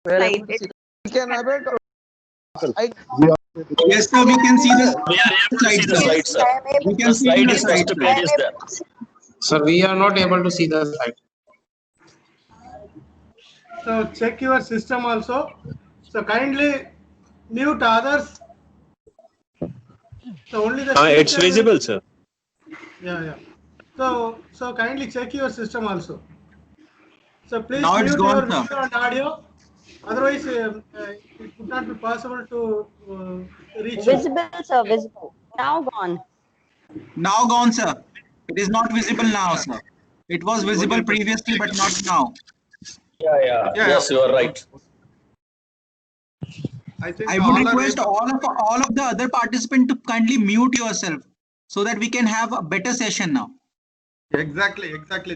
slide. We can have it. Yes, sir, we can see the We are able to see the slide, sir. We can The see slide the is first slide. page is there. Sir, we are not able to see the slide. So check your system also. So kindly mute others. So only the It's speaker will- visible, sir. Yeah. So kindly check your system also. So please Now it's mute gone, your sir. video and audio. Otherwise, it would not be possible to reach you. Visible, sir, visible. Now gone. Now gone, sir. It is not visible now, sir. It was visible previously, but not now. Yeah. Yes, you are right. I think I would all are request able- all of the other participants to kindly mute yourself so that we can have a better session now. Exactly.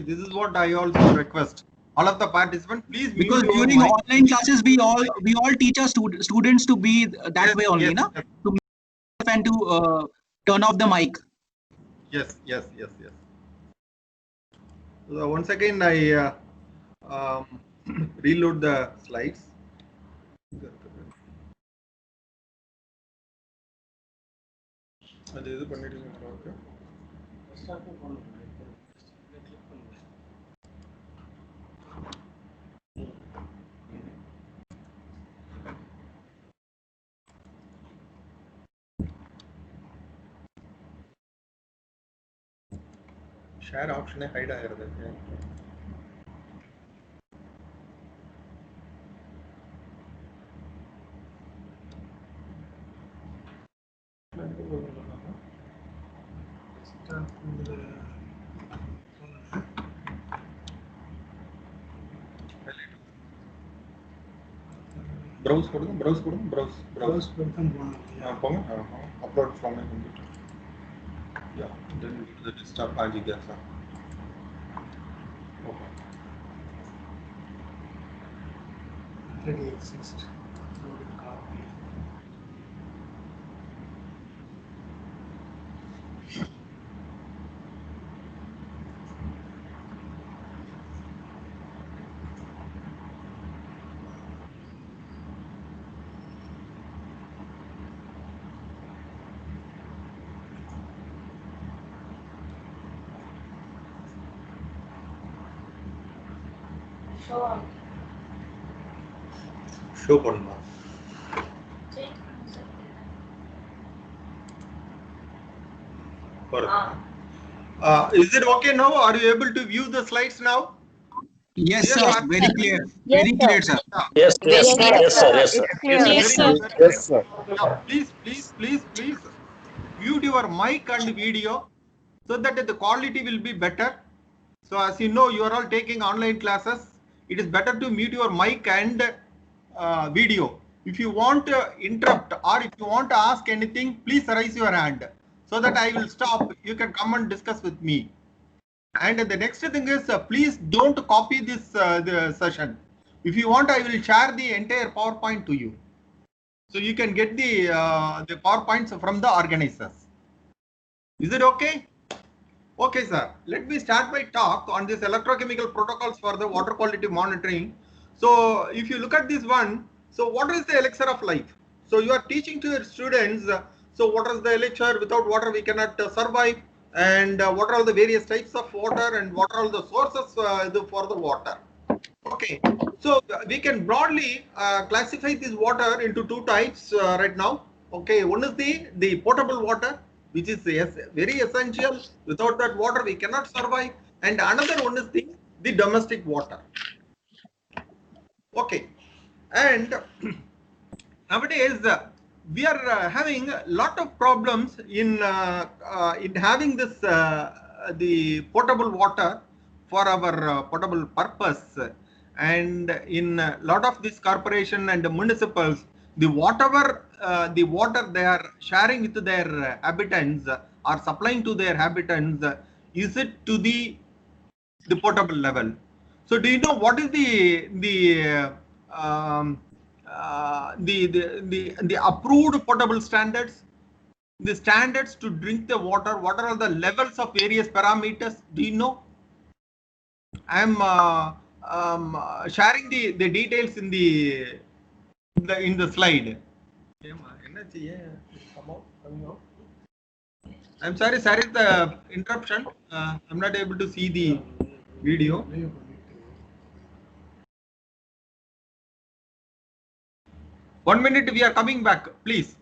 This is what I also request. All of the participants, please mute Because your during mic. online classes, we all teach our students to be that Yes, way only, yes, na? yes. To mute and to turn off the mic. Yes. So once again, I reload the slides. அது இது பண்ணிட்டு இருக்கேன். Share ஆப்ஷனே height ஆகிறது. Browse கொடுங்க browse போங்க upload from my computer. Yeah, then you do the desktop Jigasa. Okay. Already exist. Loaded copy. Show பண்ணலாம். Is it okay now? Are you able to view the slides now? Yes, Yes, sir. sir. Very clear. Yes, Very sir. clear, sir. Yes, sir. It's clear. Yes, sir. Now, please mute your mic and video so that the quality will be better. So as you know, you are all taking online classes. It is better to mute your mic and video. If you want to interrupt or if you want to ask anything, please raise your hand so that I will stop. You can come and discuss with me. And the next thing is, please don't copy this the session. If you want, I will share the entire PowerPoint to you, so you can get the PowerPoints from the organizers. Is it okay? Okay, sir. Let me start my talk on this electrochemical protocols for the water quality monitoring. So if you look at this one, so what is the elixir of life? So you are teaching to your students, so what is the elixir? Without water we cannot survive, and what are all the various types of water and what are all the sources for the water. Okay, so we can broadly classify this water into two types right now. Okay, one is the potable water, which is very essential. Without that water we cannot survive. And another one is the domestic water. Okay, and nowadays we are having a lot of problems in having this the potable water for our potable purpose. And in a lot of these corporation and municipals, the water they are sharing with their habitants or supplying to their habitants, is it to the potable level? So do you know what is the approved potable standards? The standards to drink the water, what are the levels of various parameters? Do you know? I am sharing the details in the slide. I'm sorry the interruption. I'm not able to see the video. 1 minute, we are coming back, please.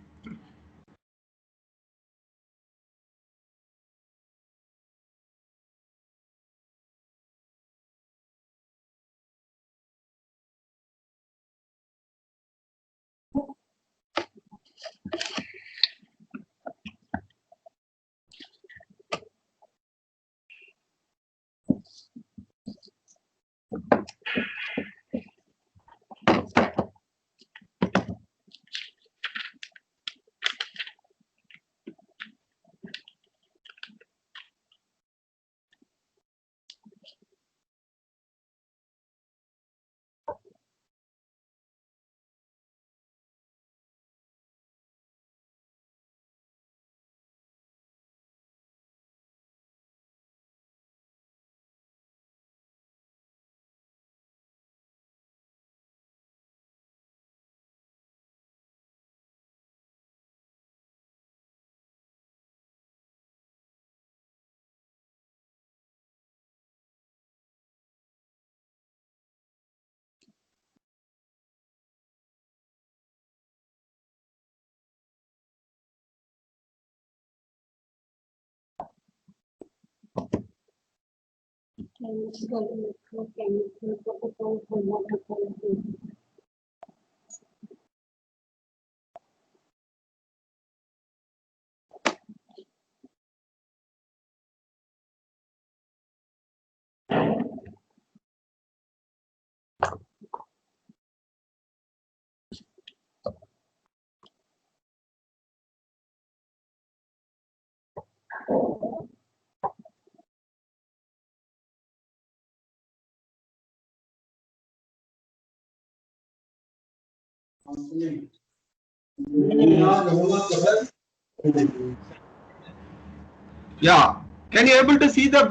Yeah, can you able to see the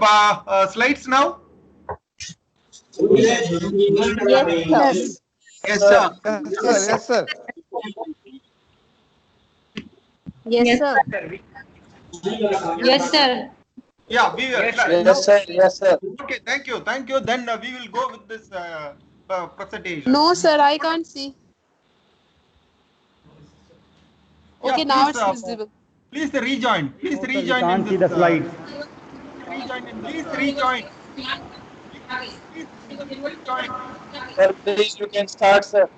slides now? Yes, sir. Yes, sir. Yes, sir. Yes, sir. Yes, sir. Yeah, we Yes, sir. Yes, sir. okay, thank you. Then we will go with this presentation. No, sir, I can't see. Yeah, Okay, now please, it's visible. Please rejoin. Please No, sir, we rejoin. can't see the slides. Please rejoin. Sir, please, you can start, sir.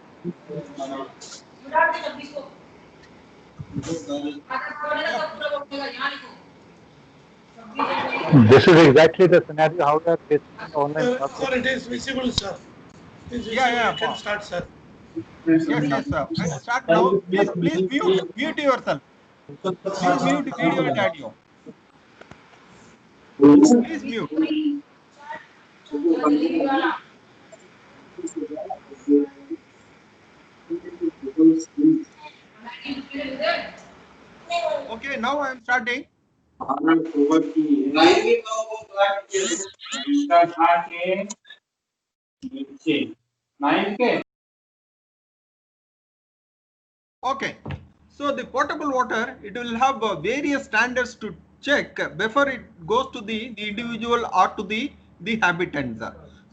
This is exactly the scenario how we are facing in the online class. Sir, it is visible, sir. It is visible. Yeah, You can start, sir. Yes, sir. And start now. Please mute yourself. Please mute video and audio. Please mute. Okay, now I am starting. Okay, so the potable water, it will have various standards to check before it goes to the individual or to the habitants.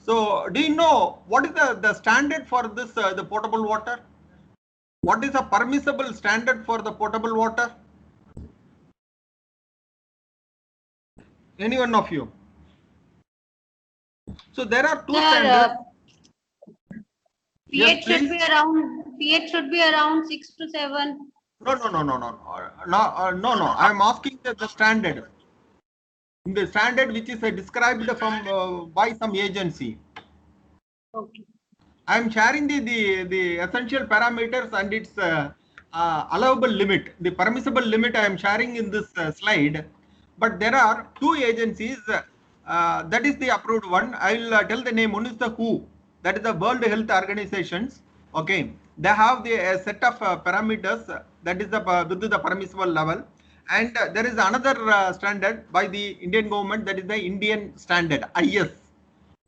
So do you know what is the standard for this the potable water? What is a permissible standard for the potable water? Any one of you? So there are two standards. pH should be around 6 to 7. No. I am asking the standard. The standard which is described from by some agency. Okay. I am sharing the essential parameters and its allowable limit. The permissible limit I am sharing in this slide. But there are two agencies. That is the approved one. I will tell the name. One is the WHO. That is the World Health Organizations. Okay, they have the set of parameters that is within the permissible level, and there is another standard by the Indian government, that is the Indian standard IS.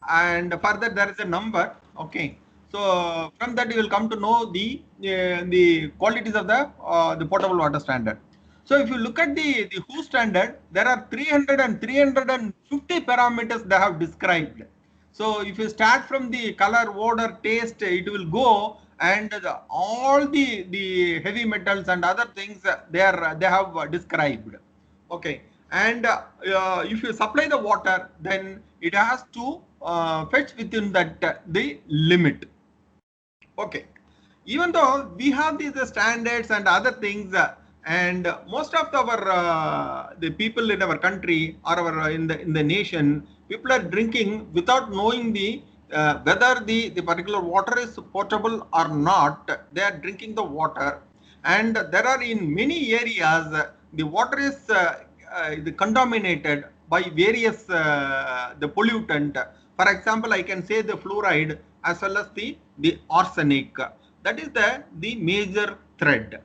and further there is a number. Okay, so from that you will come to know the qualities of the potable water standard. So if you look at the WHO standard, there are 300 and 350 parameters they have described. So if you start from the color, odor, taste, it will go, and all the heavy metals and other things they have described. Okay, and if you supply the water, then it has to fetch within that the limit. Okay, even though we have these standards and other things, and most of our the people in our country or our in the nation, people are drinking without knowing the whether the particular water is potable or not. They are drinking the water, and there are in many areas the water is contaminated by various the pollutant. For example, I can say the fluoride as well as the arsenic. That is the major thread.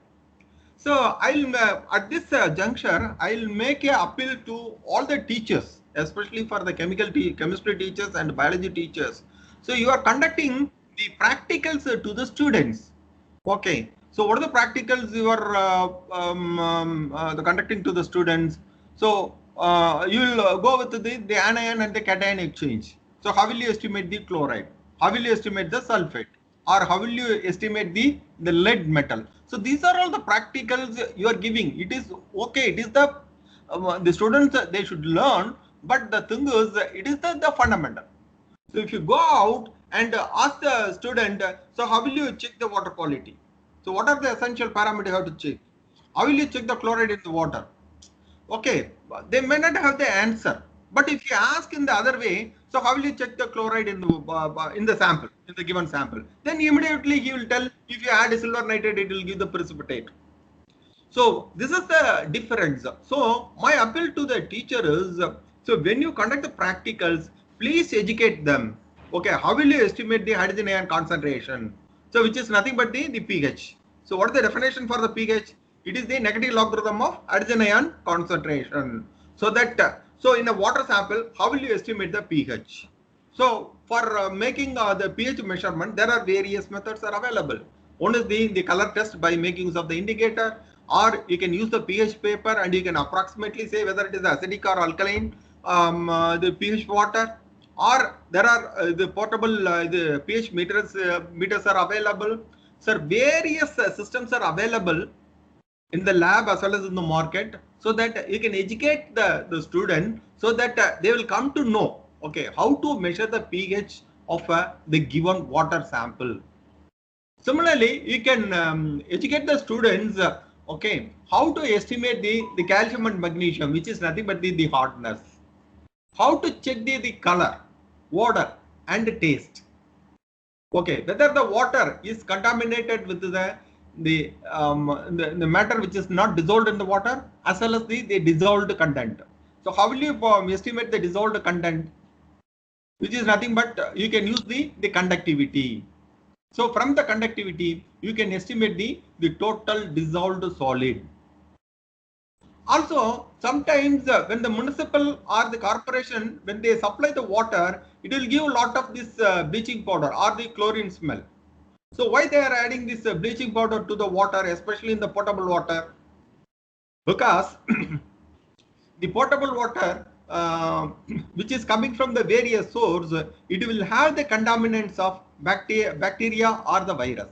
So I'll at this juncture, I'll make a appeal to all the teachers, especially for the chemistry teachers and biology teachers. So you are conducting the practicals to the students. Okay. So what are the practicals you are conducting to the students? So you will go with the anion and the cation exchange. So how will you estimate the chloride? How will you estimate the sulfate? Or how will you estimate the lead metal? So these are all the practicals you are giving. It is okay. It is the students they should learn, but the thing is it is the fundamental. So if you go out and ask the student, so how will you check the water quality? So what are the essential parameters you have to check? How will you check the chloride in the water? Okay, they may not have the answer. But if you ask in the other way, so how will you check the chloride in the sample, in the given sample? Then immediately he will tell, if you add silver nitrate, it will give the precipitate. So this is the difference. So my appeal to the teacher is, so when you conduct the practicals, please educate them. Okay, how will you estimate the hydrogen ion concentration? So which is nothing but the pH. So what is the definition for the pH? It is the negative logarithm of hydrogen ion concentration. So that so in a water sample, how will you estimate the pH? So for making the pH measurement, there are various methods are available. One is the color test by making use of the indicator, or you can use the pH paper and you can approximately say whether it is acidic or alkaline, the pH water, or there are the portable the pH meters are available. So various systems are available in the lab as well as in the market, so that you can educate the student, so that they will come to know, okay, how to measure the pH of the given water sample. Similarly, you can educate the students, okay, how to estimate the calcium and magnesium, which is nothing but the hardness. How to check the color, odor and taste. Okay, whether the water is contaminated with the matter which is not dissolved in the water, as well as the dissolved content. So how will you estimate the dissolved content, which is nothing but you can use the conductivity. So from the conductivity, you can estimate the total dissolved solid. Also, sometimes when the municipal or the corporation, when they supply the water, it will give a lot of this bleaching powder or the chlorine smell. So why they are adding this bleaching powder to the water, especially in the potable water? Because the potable water which is coming from the various source, it will have the contaminants of bacteria or the virus.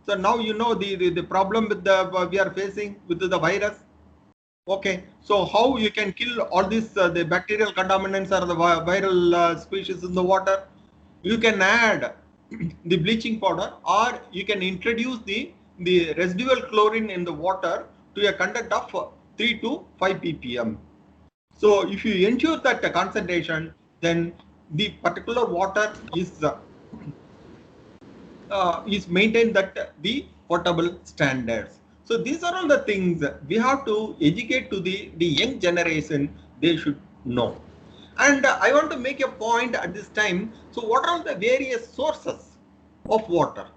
So now you know the problem with we are facing with the virus. Okay, so how you can kill all these the bacterial contaminants or the viral species in the water? You can add the bleaching powder, or you can introduce the residual chlorine in the water to a content of 3 to 5 ppm. So if you ensure that the concentration, then the particular water is maintained at the potable standards. So these are all the things we have to educate to the young generation, they should know. And I want to make a point at this time. So what are the various sources of water?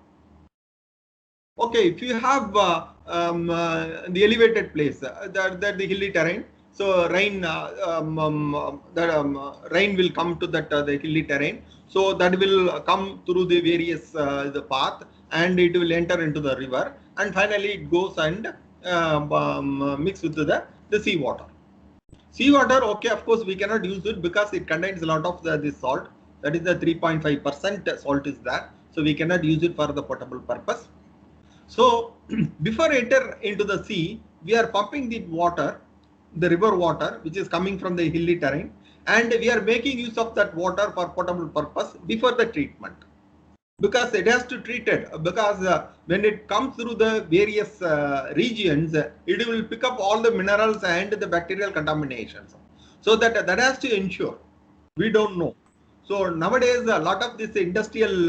Okay, if you have the elevated place, the hilly terrain, So rain, rain will come to that the hilly terrain. So that will come through the various the path, and it will enter into the river, and finally it goes and mix with the sea water. Sea water, okay, of course we cannot use it because it contains a lot of the salt. That is the 3.5% salt is there. So we cannot use it for the potable purpose. So before enter into the sea, we are pumping the water, the river water, which is coming from the hilly terrain, and we are making use of that water for potable purpose before the treatment. Because it has to treat it, because when it comes through the various regions, it will pick up all the minerals and the bacterial contaminations. So that has to ensure. We don't know. So nowadays, a lot of this industrial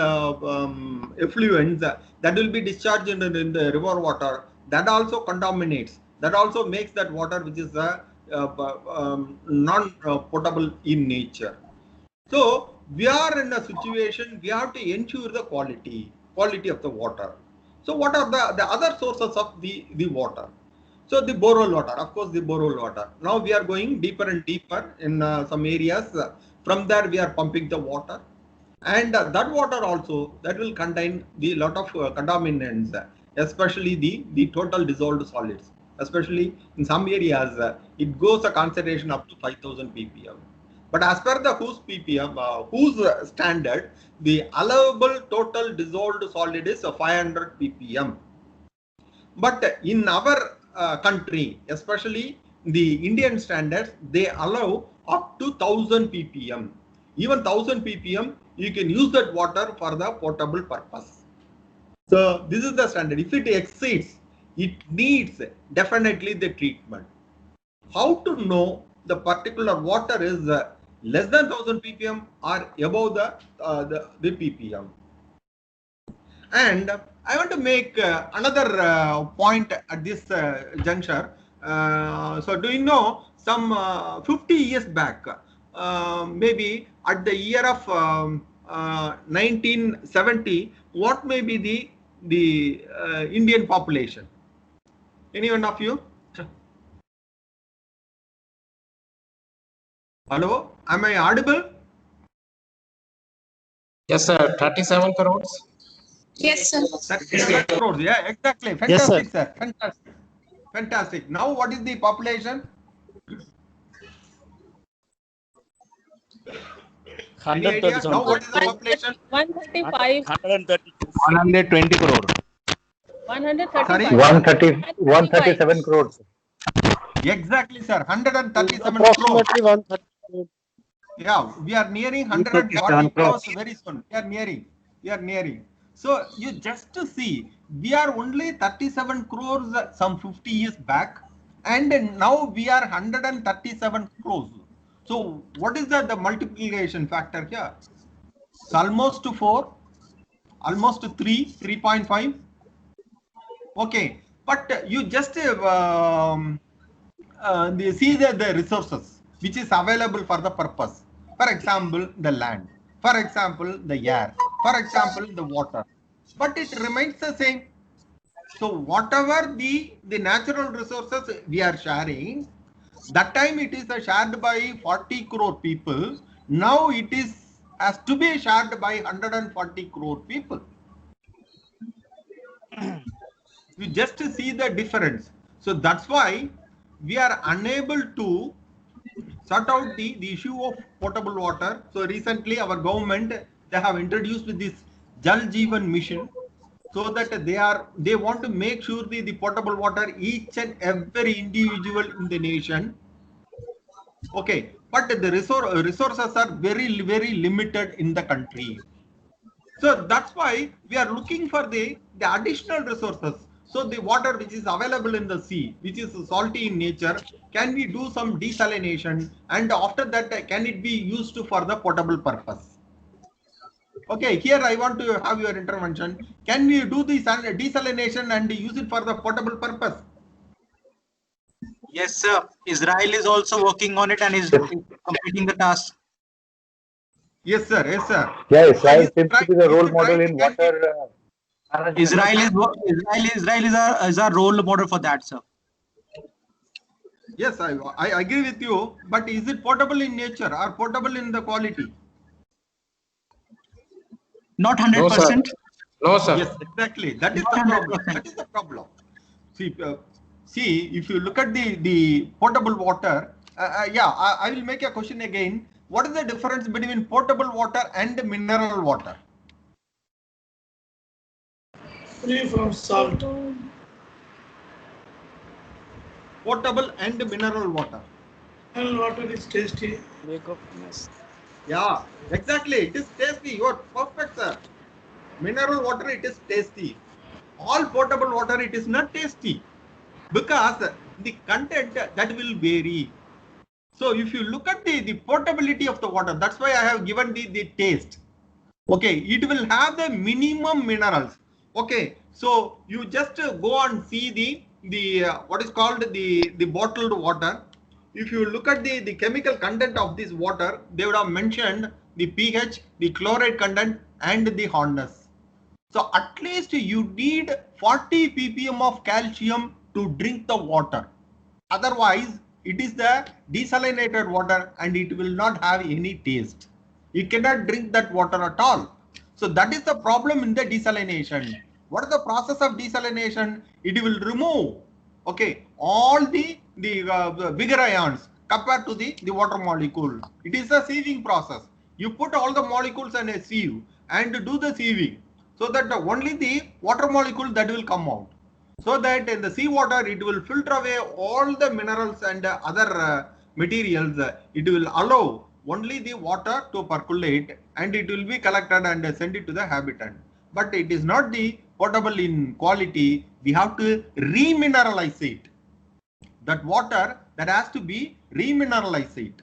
effluents that will be discharged in the river water, that also contaminates. That also makes that water which is non-potable in nature. So we are in a situation, we have to ensure the quality of the water. So what are the other sources of the water? So the borehole water, of course, the borehole water. Now we are going deeper and deeper in some areas. From there we are pumping the water, and that water also, that will contain the lot of contaminants, especially the total dissolved solids. Especially in some areas, it goes a concentration up to 5,000 ppm. But as per the whose ppm, whose standard, the allowable total dissolved solid is 500 ppm. But in our country, especially the Indian standards, they allow up to 1000 ppm. Even 1000 ppm, you can use that water for the potable purpose. So this is the standard. If it exceeds, it needs definitely the treatment. How to know the particular water is less than 1000 ppm or above the ppm? And I want to make another point at this juncture. So do you know, some 50 years back, maybe at the year of 1970, what may be the Indian population? Anyone of you? Hello, am I audible? Yes, sir. 37 crores. Yes, sir. 37 crores. Yeah, exactly. Fantastic, sir. Fantastic. Fantastic. Now, what is the population? 137 Now, what is the population? 135. 120 crore. 135. Sorry? 137 crores. Exactly, sir. 137 crores. Approximately 130. Yeah, we are nearing 140 crores very soon. We are nearing. So you just to see, we are only 37 crores some 50 years back, and now we are 137 crores. So what is the multiplication factor here? It's almost 4, almost 3, 3.5. Okay, but you just see the resources which is available for the purpose. For example, the land. For example, the air. For example, the water. But it remains the same. So whatever the natural resources we are sharing, that time it is shared by 40 crore people. Now it has to be shared by 140 crore people. You just see the difference. So that's why we are unable to sort out the issue of potable water. So recently our government, they have introduced this Jal Jeevan mission, so that they want to make sure the potable water each and every individual in the nation. Okay, but the resources are very, very limited in the country. So that's why we are looking for the additional resources. So the water which is available in the sea, which is salty in nature, can we do some desalination, and after that can it be used for the potable purpose? Okay, here I want to have your intervention. Can we do this desalination and use it for the potable purpose? Yes, sir. Israel is also working on it and is completing the task. Yes, sir. Yes, sir. Yeah, Israel seems to be the role model in water. Israel is our role model for that, sir. Yes, I agree with you. But is it portable in nature or portable in the quality? Not No, sir. 100%. No, sir. Yes, exactly. That is Not the problem. 100%. That is the problem. See, if you look at the potable water, yeah, I will make a question again. What is the difference between potable water and mineral water? Free from salt. Potable and mineral water. Mineral water is tasty. Yeah, exactly. It is tasty. You are perfect, sir. Mineral water, it is tasty. All potable water, it is not tasty because the content that will vary. So if you look at the portability of the water, that's why I have given the taste. Okay, it will have the minimum minerals. Okay, so you just go and see the what is called the bottled water. If you look at the chemical content of this water, they would have mentioned the pH, the chloride content, and the hardness. So at least you need 40 ppm of calcium to drink the water. Otherwise, it is the desalinated water and it will not have any taste. You cannot drink that water at all. So that is the problem in the desalination. What is the process of desalination? It will remove, okay, all the bigger ions compared to the water molecule. It is a sieving process. You put all the molecules in a sieve and do the sieving so that only the water molecule that will come out. So that in the seawater, it will filter away all the minerals and other materials. It will allow only the water to percolate and it will be collected and sent it to the habitat. But it is not the potable in quality. We have to remineralize it. That water that has to be remineralized.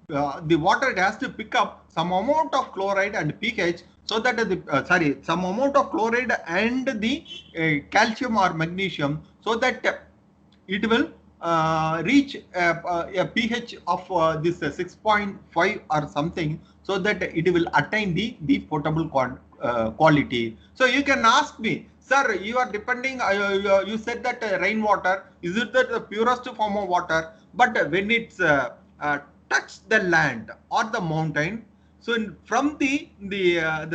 The water, it has to pick up some amount of chloride and pH so that some amount of chloride and the calcium or magnesium so that it will reach a pH of this 6.5 or something so that it will attain the potable quality. So you can ask me, sir, you are depending, you said that rainwater, is it the purest form of water? But when it's touch the land or the mountain, so from the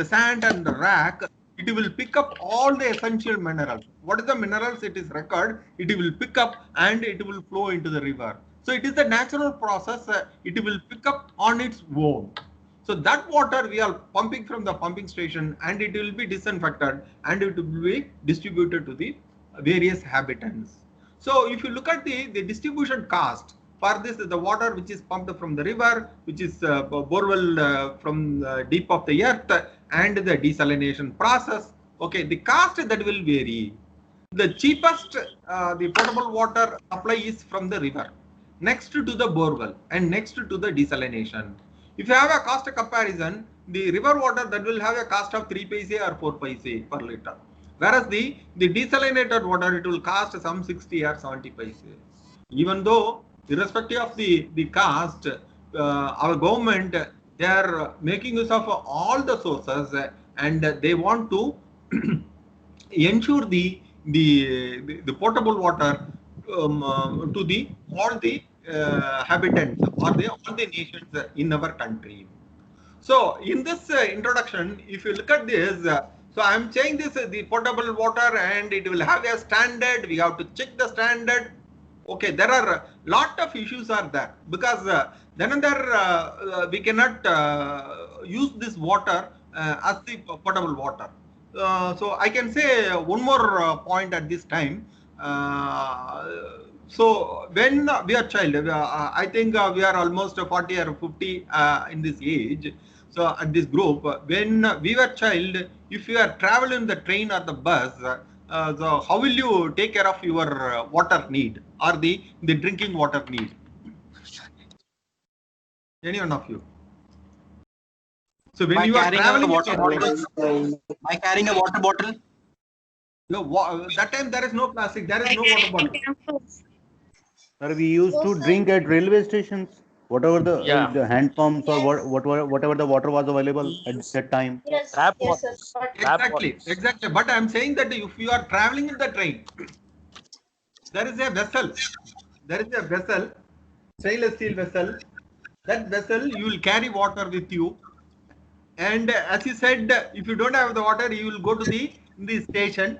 sand and the rock, it will pick up all the essential minerals. What is the minerals it is required? It will pick up and it will flow into the river. So it is the natural process. It will pick up on its own. So that water we are pumping from the pumping station and it will be disinfected and it will be distributed to the various habitants. So if you look at the distribution cost, for this, the water which is pumped from the river, which is borewell from deep of the earth, and the desalination process, okay, the cost that will vary. The cheapest, the potable water supply is from the river, next to the borewell, and next to the desalination. If you have a cost comparison, the river water that will have a cost of 3 paise or 4 paise per liter, whereas the desalinated water, it will cost some 60 or 70 paise. Even though irrespective of the cost, our government, they are making use of all the sources and they want to ensure the potable water to the all the habitants or all the nations in our country. So in this introduction, if you look at this, so I am saying this, the potable water, and it will have a standard. We have to check the standard. Okay, there are a lot of issues are there because then and there we cannot use this water as the potable water. So I can say one more point at this time. So when we are child, I think we are almost 40 or 50 in this age. So at this group, when we were child, if you are traveling in the train or the bus, so how will you take care of your water need or the drinking water need? Any one of you? So when By you are carrying traveling, a water bottle, by carrying a water bottle. No, that time there is no plastic, there is no water bottle. Sir, we used to drink at railway stations, whatever the hand pumps or whatever the water was available at that time. Exactly. But I am saying that if you are traveling in the train, there is a vessel. there is a vessel, stainless steel vessel. That vessel you will carry water with you. And as you said, if you don't have the water, you will go to the station.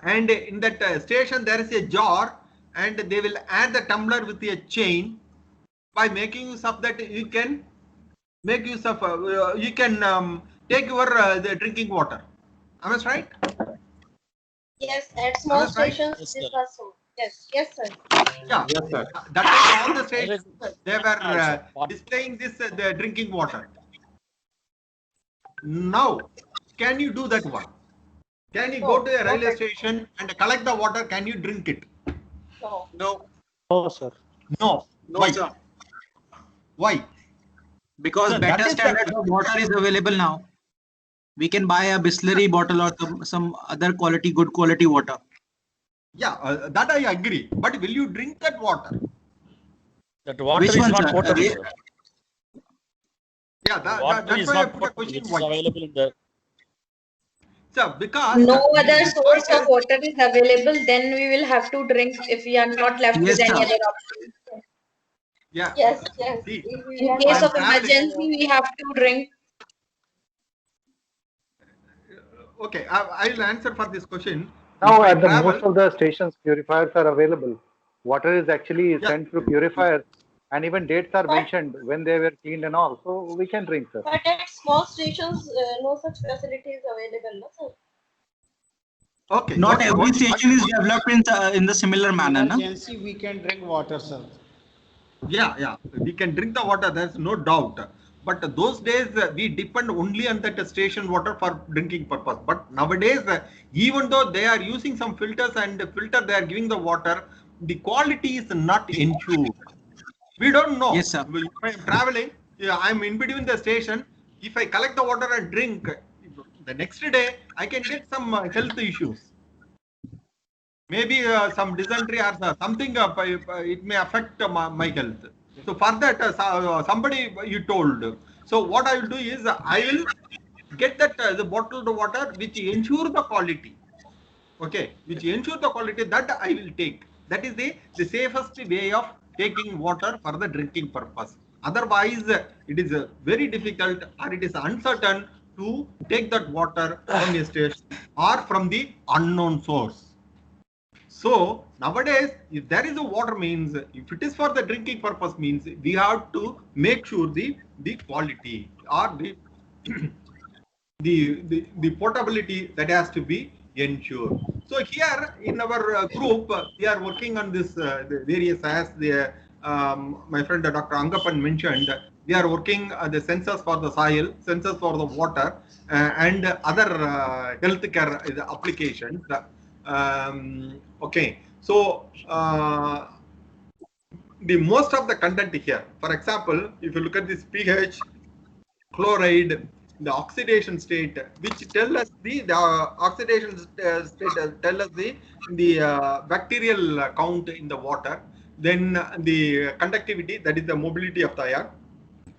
And in that station, there is a jar, and they will add the tumbler with a chain. By making use of that, you can make use of take your the drinking water. Am I right? Yes, at small Am I right? stations, Yes, this sir. was so. Yes, yes, sir. Yeah. Yes, sir. That is all the stations. There They were displaying this the drinking water. Now, can you do that one? Can you go to a railway station and collect the water? Can you drink it? No. No. No, sir. No. No, Why? sir. Why? Because So that better is the- standard of water is available now. We can buy a Bisleri bottle or some other quality, good quality water. Yeah, that I agree. But will you drink that water? That water Which is one, not sir? potable, sir. Yeah, Water that's is why I not put a potable. question. It is Why? available in the. So because No the other source point of water is available, then we will have to drink if we are not left Yes, with any sir. other option. yeah. Yes, yes. See, In case I'm of traveling. emergency, we have to drink. Okay, I will answer for this question. Now, If I at the travel, most of the stations, purifiers are available. Water is actually Yeah. sent through purifiers, and even dates are But- mentioned when they were cleaned and all. So we can drink, sir. But at small stations, no such facility is available, no, sir? okay. Not okay, every okay. station is developed in the similar manner, no? Emergency, we can drink water, sir. Yeah, we can drink the water. There's no doubt. But those days we depend only on that station water for drinking purpose. But nowadays, even though they are using some filters and filter, they are giving the water, the quality is not ensured. We don't know. Yes, sir. If I am traveling, I'm in between the station. If I collect the water and drink, the next day I can get some health issues. Maybe some dysentery or something. It may affect my health. So for that, somebody you told. So what I will do is I will get that the bottled water which ensure the quality. Okay, which ensure the quality, that I will take. That is the safest way of taking water for the drinking purpose. Otherwise, it is very difficult or it is uncertain to take that water from a station or from the unknown source. So nowadays, if there is a water means, if it is for the drinking purpose means, we have to make sure the quality or the portability that has to be ensured. So here in our group, we are working on this the various, as the my friend Dr. Angapan mentioned. We are working the sensors for the soil, sensors for the water, and other healthcare applications. Okay, so the most of the content here, for example, if you look at this pH, chloride, the oxidation state, which tell us the oxidation state tell us the bacterial count in the water, then the conductivity, that is the mobility of the ion,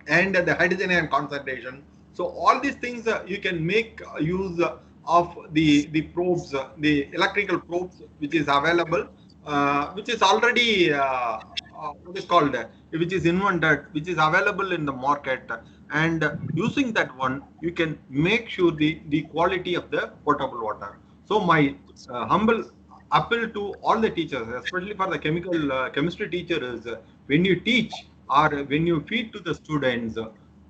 and the hydrogen ion concentration. So all these things you can make use of the probes, the electrical probes, which is available, which is already what is called, which is invented, which is available in the market, and using that one, you can make sure the quality of the potable water. So my humble appeal to all the teachers, especially for the chemistry teacher, is when you teach or when you feed to the students,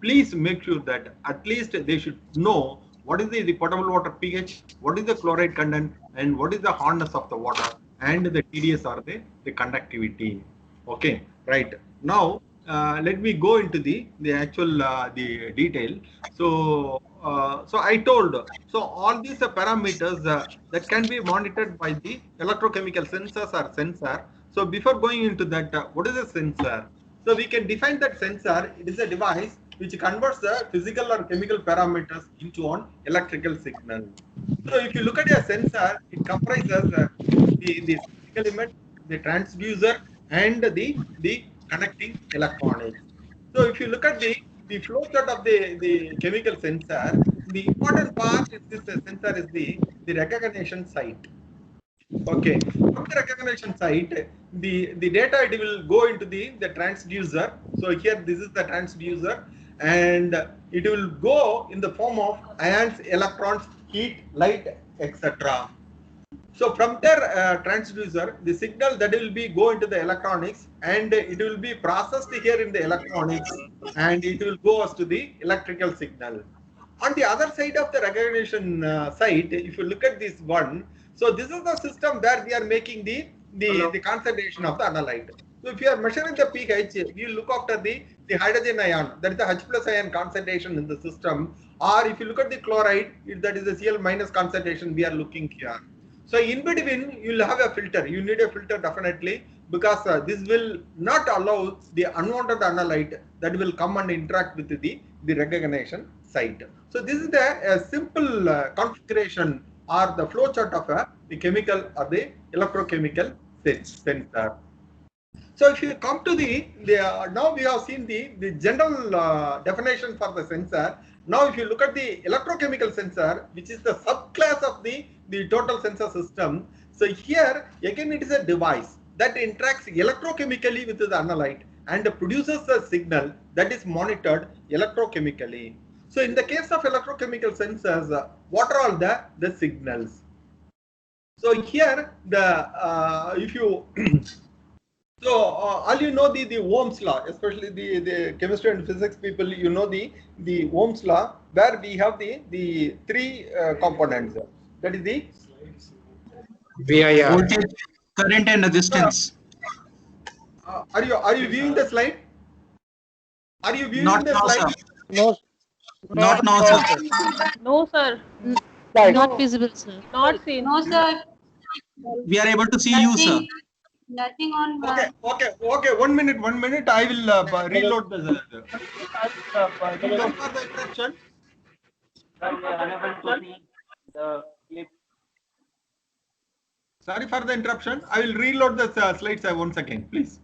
please make sure that at least they should know what is the potable water pH, what is the chloride content, and what is the hardness of the water, and the TDS or the conductivity. Okay, right. Now let me go into the actual the detail. So so I told, so all these parameters that can be monitored by the electrochemical sensors or sensor. So before going into that, what is a sensor? So we can define that sensor. It is a device which converts the physical or chemical parameters into an electrical signal. So if you look at a sensor, it comprises the element, the transducer, and the connecting electronics. So if you look at the flow chart of the chemical sensor, the important part is this sensor is the recognition site. Okay. From the recognition site, the data it will go into the transducer. So here this is the transducer, and it will go in the form of ions, electrons, heat, light, etc. So from their transducer, the signal that will be go into the electronics, and it will be processed here in the electronics, and it will go as to the electrical signal. On the other side of the recognition site, if you look at this one, so this is the system where we are making the concentration of the analyte. So if you are measuring the pH, you look after the hydrogen ion, that is the H plus ion concentration in the system, or if you look at the chloride, that is the Cl minus concentration we are looking here. So in between, you will have a filter. You need a filter definitely, because this will not allow the unwanted analyte that will come and interact with the recognition site. So this is a simple configuration or the flow chart of the chemical or the electrochemical sensor. So if you come to now we have seen the general definition for the sensor. Now if you look at the electrochemical sensor, which is the subclass of the total sensor system. So here again it is a device that interacts electrochemically with the analyte and produces a signal that is monitored electrochemically. So in the case of electrochemical sensors, what are all the signals? So here if you so all you know the Ohm's law, especially the chemistry and physics people, you know the Ohm's law, where we have the three components. That is the VIR. Voltage, current, and resistance. Are you viewing the slide? Are you viewing Not the now, slide? sir. No. Not now, sir. No, sir. Not visible, sir. Not seen. No, sir. We are able to see you, sir. Nothing on. Okay. 1 minute. I will reload the. Sorry for the interruption. Sorry for the interruption. I will reload the slides once again, please.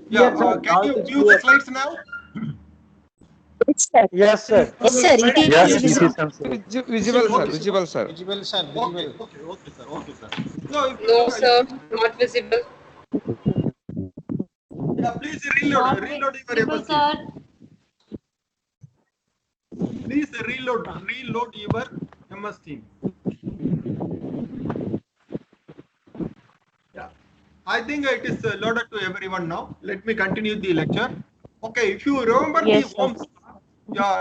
Yeah, can you view the slides now? Yes, sir. Yes, sir. It is Yes, visible. visible, sir. Visible, sir. Visible, sir. Okay, sir. So if No, sir. Not visible. yeah, please reload your Visible, MS sir. Teams. Please reload your MS Teams. Yeah, I think it is loaded to everyone now. Let me continue the lecture. Okay, if you remember Yes, the sir. Ohm's,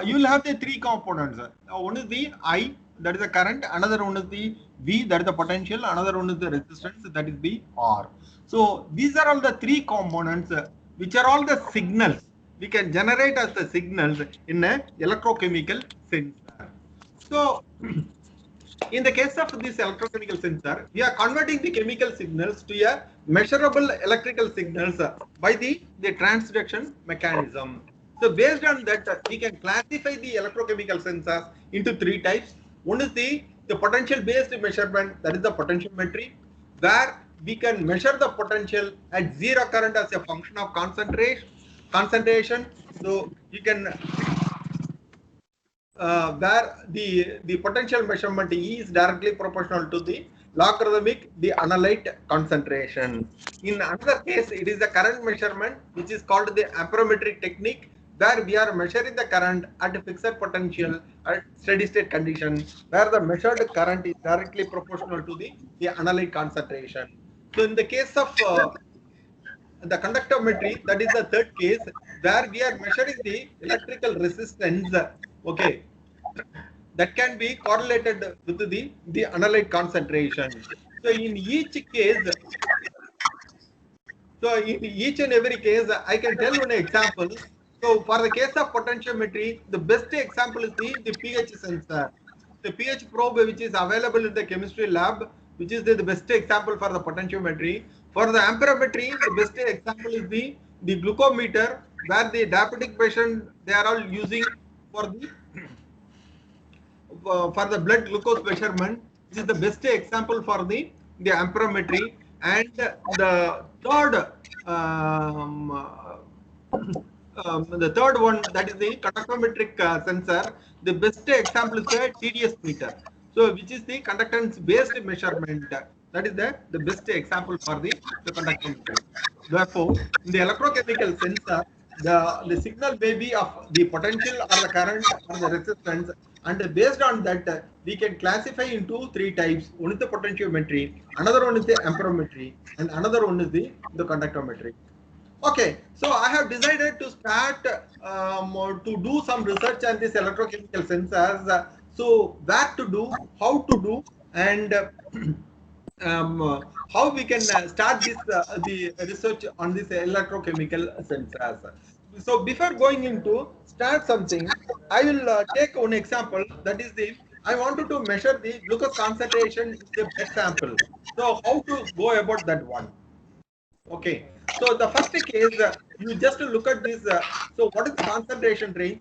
you will have the three components. One is the I, that is the current. Another one is the V, that is the potential. Another one is the resistance, that is the R. So these are all the three components, which are all the signals we can generate as the signals in a electrochemical sensor. So in the case of this electrochemical sensor, we are converting the chemical signals to a measurable electrical signals by the transduction mechanism. So based on that, we can classify the electrochemical sensors into three types. One is the potential based measurement, that is the potentiometry, where we can measure the potential at zero current as a function of concentration. So you can where the potential measurement E is directly proportional to the logarithmic the analyte concentration. In another case, it is the current measurement, which is called the amperometric technique, where we are measuring the current at a fixed potential at steady state condition, where the measured current is directly proportional to the analyte concentration. So in the case of the conductometry, that is the third case, where we are measuring the electrical resistance, okay, that can be correlated with the analyte concentration. So in each case, so in each and every case, I can tell one example. So for the case of potentiometry, the best example is the pH sensor. The pH probe, which is available in the chemistry lab, which is the best example for the potentiometry. For the amperometry, the best example is the glucometer, where the diabetic patient, they are all using for the blood glucose measurement. which is the best example for the amperometry. And the third one, that is the conductometric sensor. The best example is the TDS meter. So which is the conductance based measurement. That is the best example for the conductometry. Therefore, in the electrochemical sensor, the signal may be of the potential or the current or the resistance, and based on that we can classify into 3 types. One is the potentiometry, another one is the amperometry, and another one is the conductometry. Okay, so I have decided to start to do some research on this electrochemical sensors. So where to do, how to do, and how we can start this the research on this electrochemical sensors. So before going into start something, I will take one example. That is I wanted to measure the glucose concentration in the blood sample. So how to go about that one? Okay. So the first case, you just look at this. So what is the concentration range?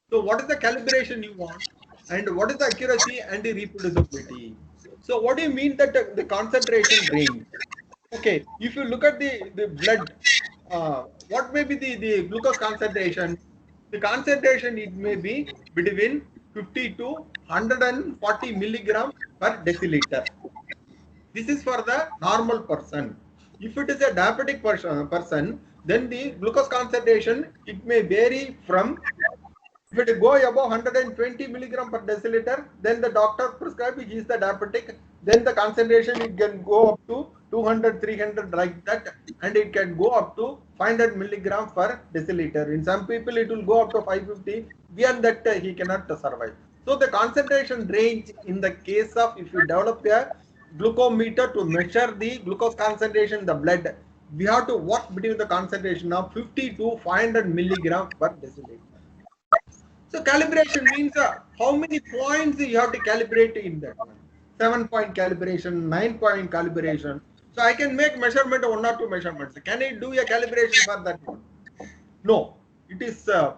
So what is the calibration you want? And what is the accuracy and the reproducibility? So what do you mean that the concentration range? Okay, if you look at the blood, what may be the glucose concentration? The concentration, it may be between 50 to 140 milligram per deciliter. This is for the normal person. If it is a diabetic person, then the glucose concentration, it may vary from, if it go above 120 milligram per deciliter, then the doctor prescribe, he is the diabetic, then the concentration, it can go up to 200, 300 like that, and it can go up to 500 milligram per deciliter. In some people, it will go up to 550. Beyond that, he cannot survive. So the concentration range in the case of, if you develop a glucometer to measure the glucose concentration in the blood, we have to work between the concentration of 50 to 500 milligram per deciliter. So calibration means how many points you have to calibrate in that one. 7-point calibration, 9-point calibration. So I can make measurement 1 or 2 measurements. Can I do a calibration for that one? No, it is a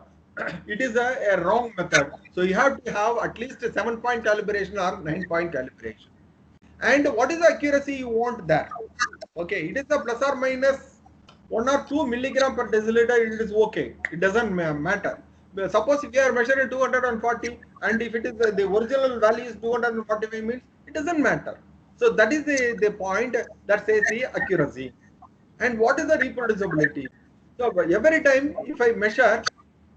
wrong method. So you have to have at least a 7-point calibration or 9-point calibration. And what is the accuracy you want there? Okay, it is a plus or minus 1 or 2 milligram per deciliter. It is okay. It doesn't matter. Suppose if you are measuring 240 and if it is the original value is 245 means it doesn't matter. So that is the point that says the accuracy. And what is the reproducibility? So every time if I measure,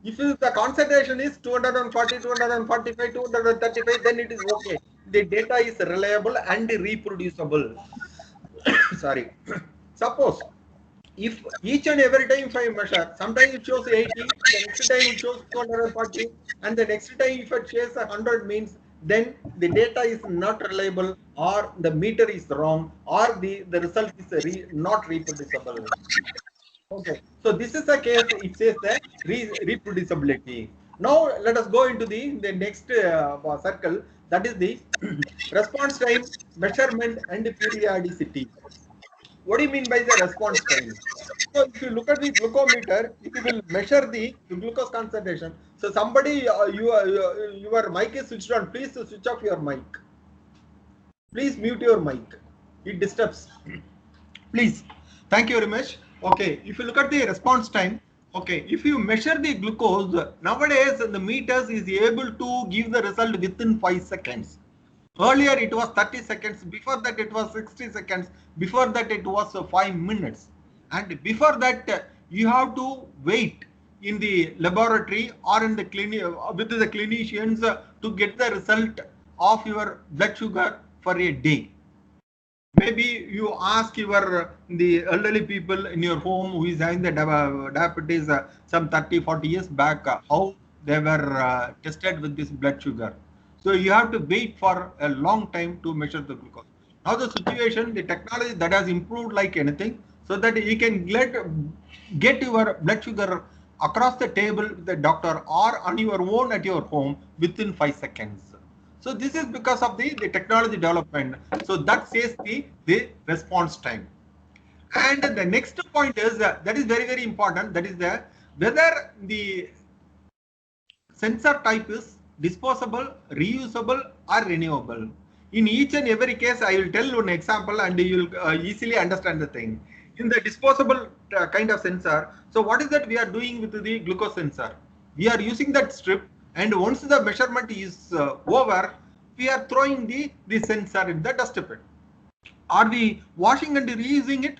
if the concentration is 240, 245, 235, then it is okay. The data is reliable and reproducible. Sorry. Suppose if each and every time if I measure, sometimes it shows 80, the next time it shows 240, and the next time if it shows 100 means then the data is not reliable, or the meter is wrong, or the result is not reproducible. Okay, so this is the case, it says the reproducibility. Now let us go into the next circle, that is the response time, measurement and periodicity. What do you mean by the response time? So if you look at the glucometer, it will measure the glucose concentration. So somebody, your mic is switched on. Please switch off your mic. Please mute your mic. It disturbs. Please. Thank you very much. Okay. If you look at the response time, okay. If you measure the glucose, nowadays the meters is able to give the result within 5 seconds. Earlier it was 30 seconds, before that it was 60 seconds, before that it was 5 minutes. And before that you have to wait in the laboratory or in the clinic with the clinicians to get the result of your blood sugar for a day. Maybe you ask the elderly people in your home who is having the diabetes some 30-40 years back how they were tested with this blood sugar. So you have to wait for a long time to measure the glucose. Now the situation, the technology that has improved like anything, so that you can get your blood sugar across the table with the doctor or on your own at your home within 5 seconds. So this is because of the technology development. So that says the response time. And the next point is that is very, very important. That is whether the sensor type is disposable, reusable or renewable. In each and every case, I will tell one example and you will easily understand the thing. In the disposable kind of sensor, so what is that we are doing with the glucose sensor? We are using that strip, and once the measurement is over, we are throwing the sensor in the dustbin. Are we washing and reusing it?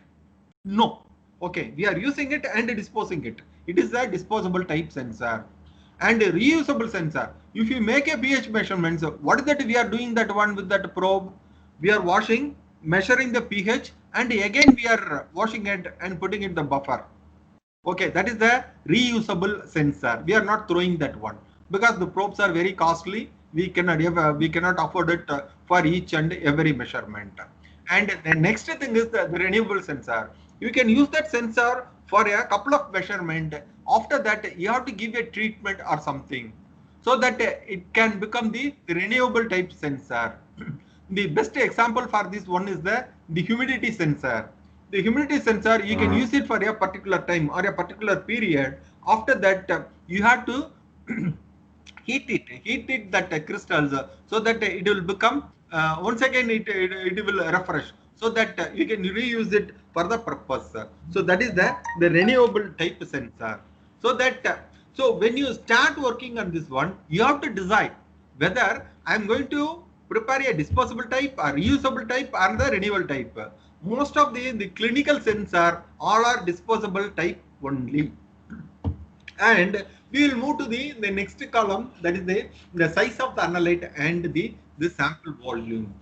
No. Okay, we are using it and disposing it. It is a disposable type sensor. And a reusable sensor. If you make a pH measurement, so what is that we are doing that one with that probe? We are washing, measuring the pH, and again we are washing it and putting it in the buffer. Okay, that is the reusable sensor. We are not throwing that one because the probes are very costly. We cannot afford it for each and every measurement. And the next thing is the renewable sensor. You can use that sensor for a couple of measurements. After that, you have to give a treatment or something so that it can become the renewable type sensor. The best example for this one is the humidity sensor. The humidity sensor, you can use it for a particular time or a particular period. After that, you have to heat it that crystals so that it will become once again it will refresh, so that you can reuse it for the purpose. So that is the renewable type sensor. So that so when you start working on this one, you have to decide whether I am going to prepare a disposable type or reusable type or the renewable type. Most of the clinical sensor all are disposable type only. And we will move to the next column, that is the size of the analyte and the sample volume.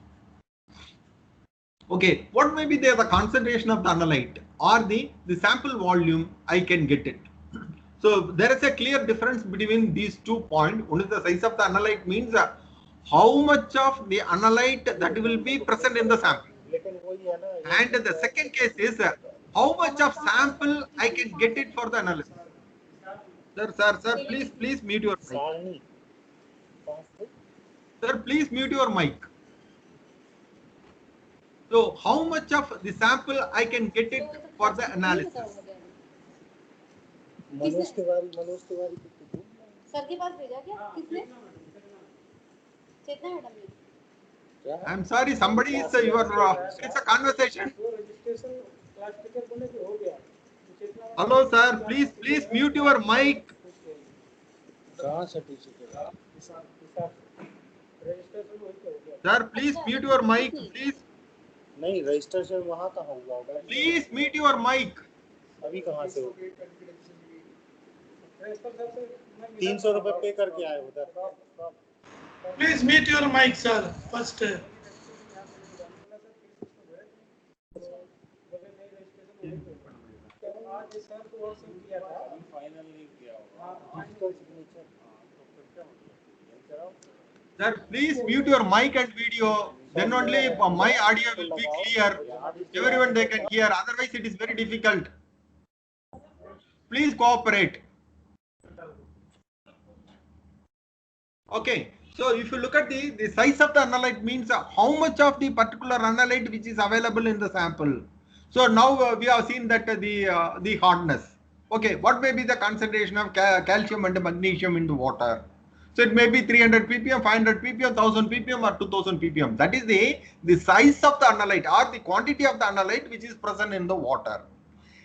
Okay, what may be the concentration of the analyte or the sample volume, I can get it. So there is a clear difference between these 2 points. One is the size of the analyte means how much of the analyte that will be present in the sample. And the second case is how much of sample I can get it for the analysis. Sir, please mute your mic. Sir, please mute your mic. So how much of the sample I can get it for the analysis? Manoj Tiwari sir के पास भेजा क्या किसने? चेतना madam. I'm sorry, somebody is it's a conversation. Hello sir, please mute your mic. Sir, please mute your mic, please. नहीं registration वहाँ कहाँ हुआ होगा? Please mute your mic. अभी कहाँ से हो? 300 रुपए पे करके आए उधर. Please mute your mic, sir. First. Sir, please mute your mic and video. Then only my audio will be clear. Everyone they can hear. Otherwise, it is very difficult. Please cooperate. Okay. So if you look at the size of the analyte means how much of the particular analyte which is available in the sample. So now we have seen that the hardness. Okay, what may be the concentration of calcium and magnesium in the water? So it may be 300 ppm, 500 ppm, 1000 ppm or 2000 ppm. That is the size of the analyte or the quantity of the analyte which is present in the water.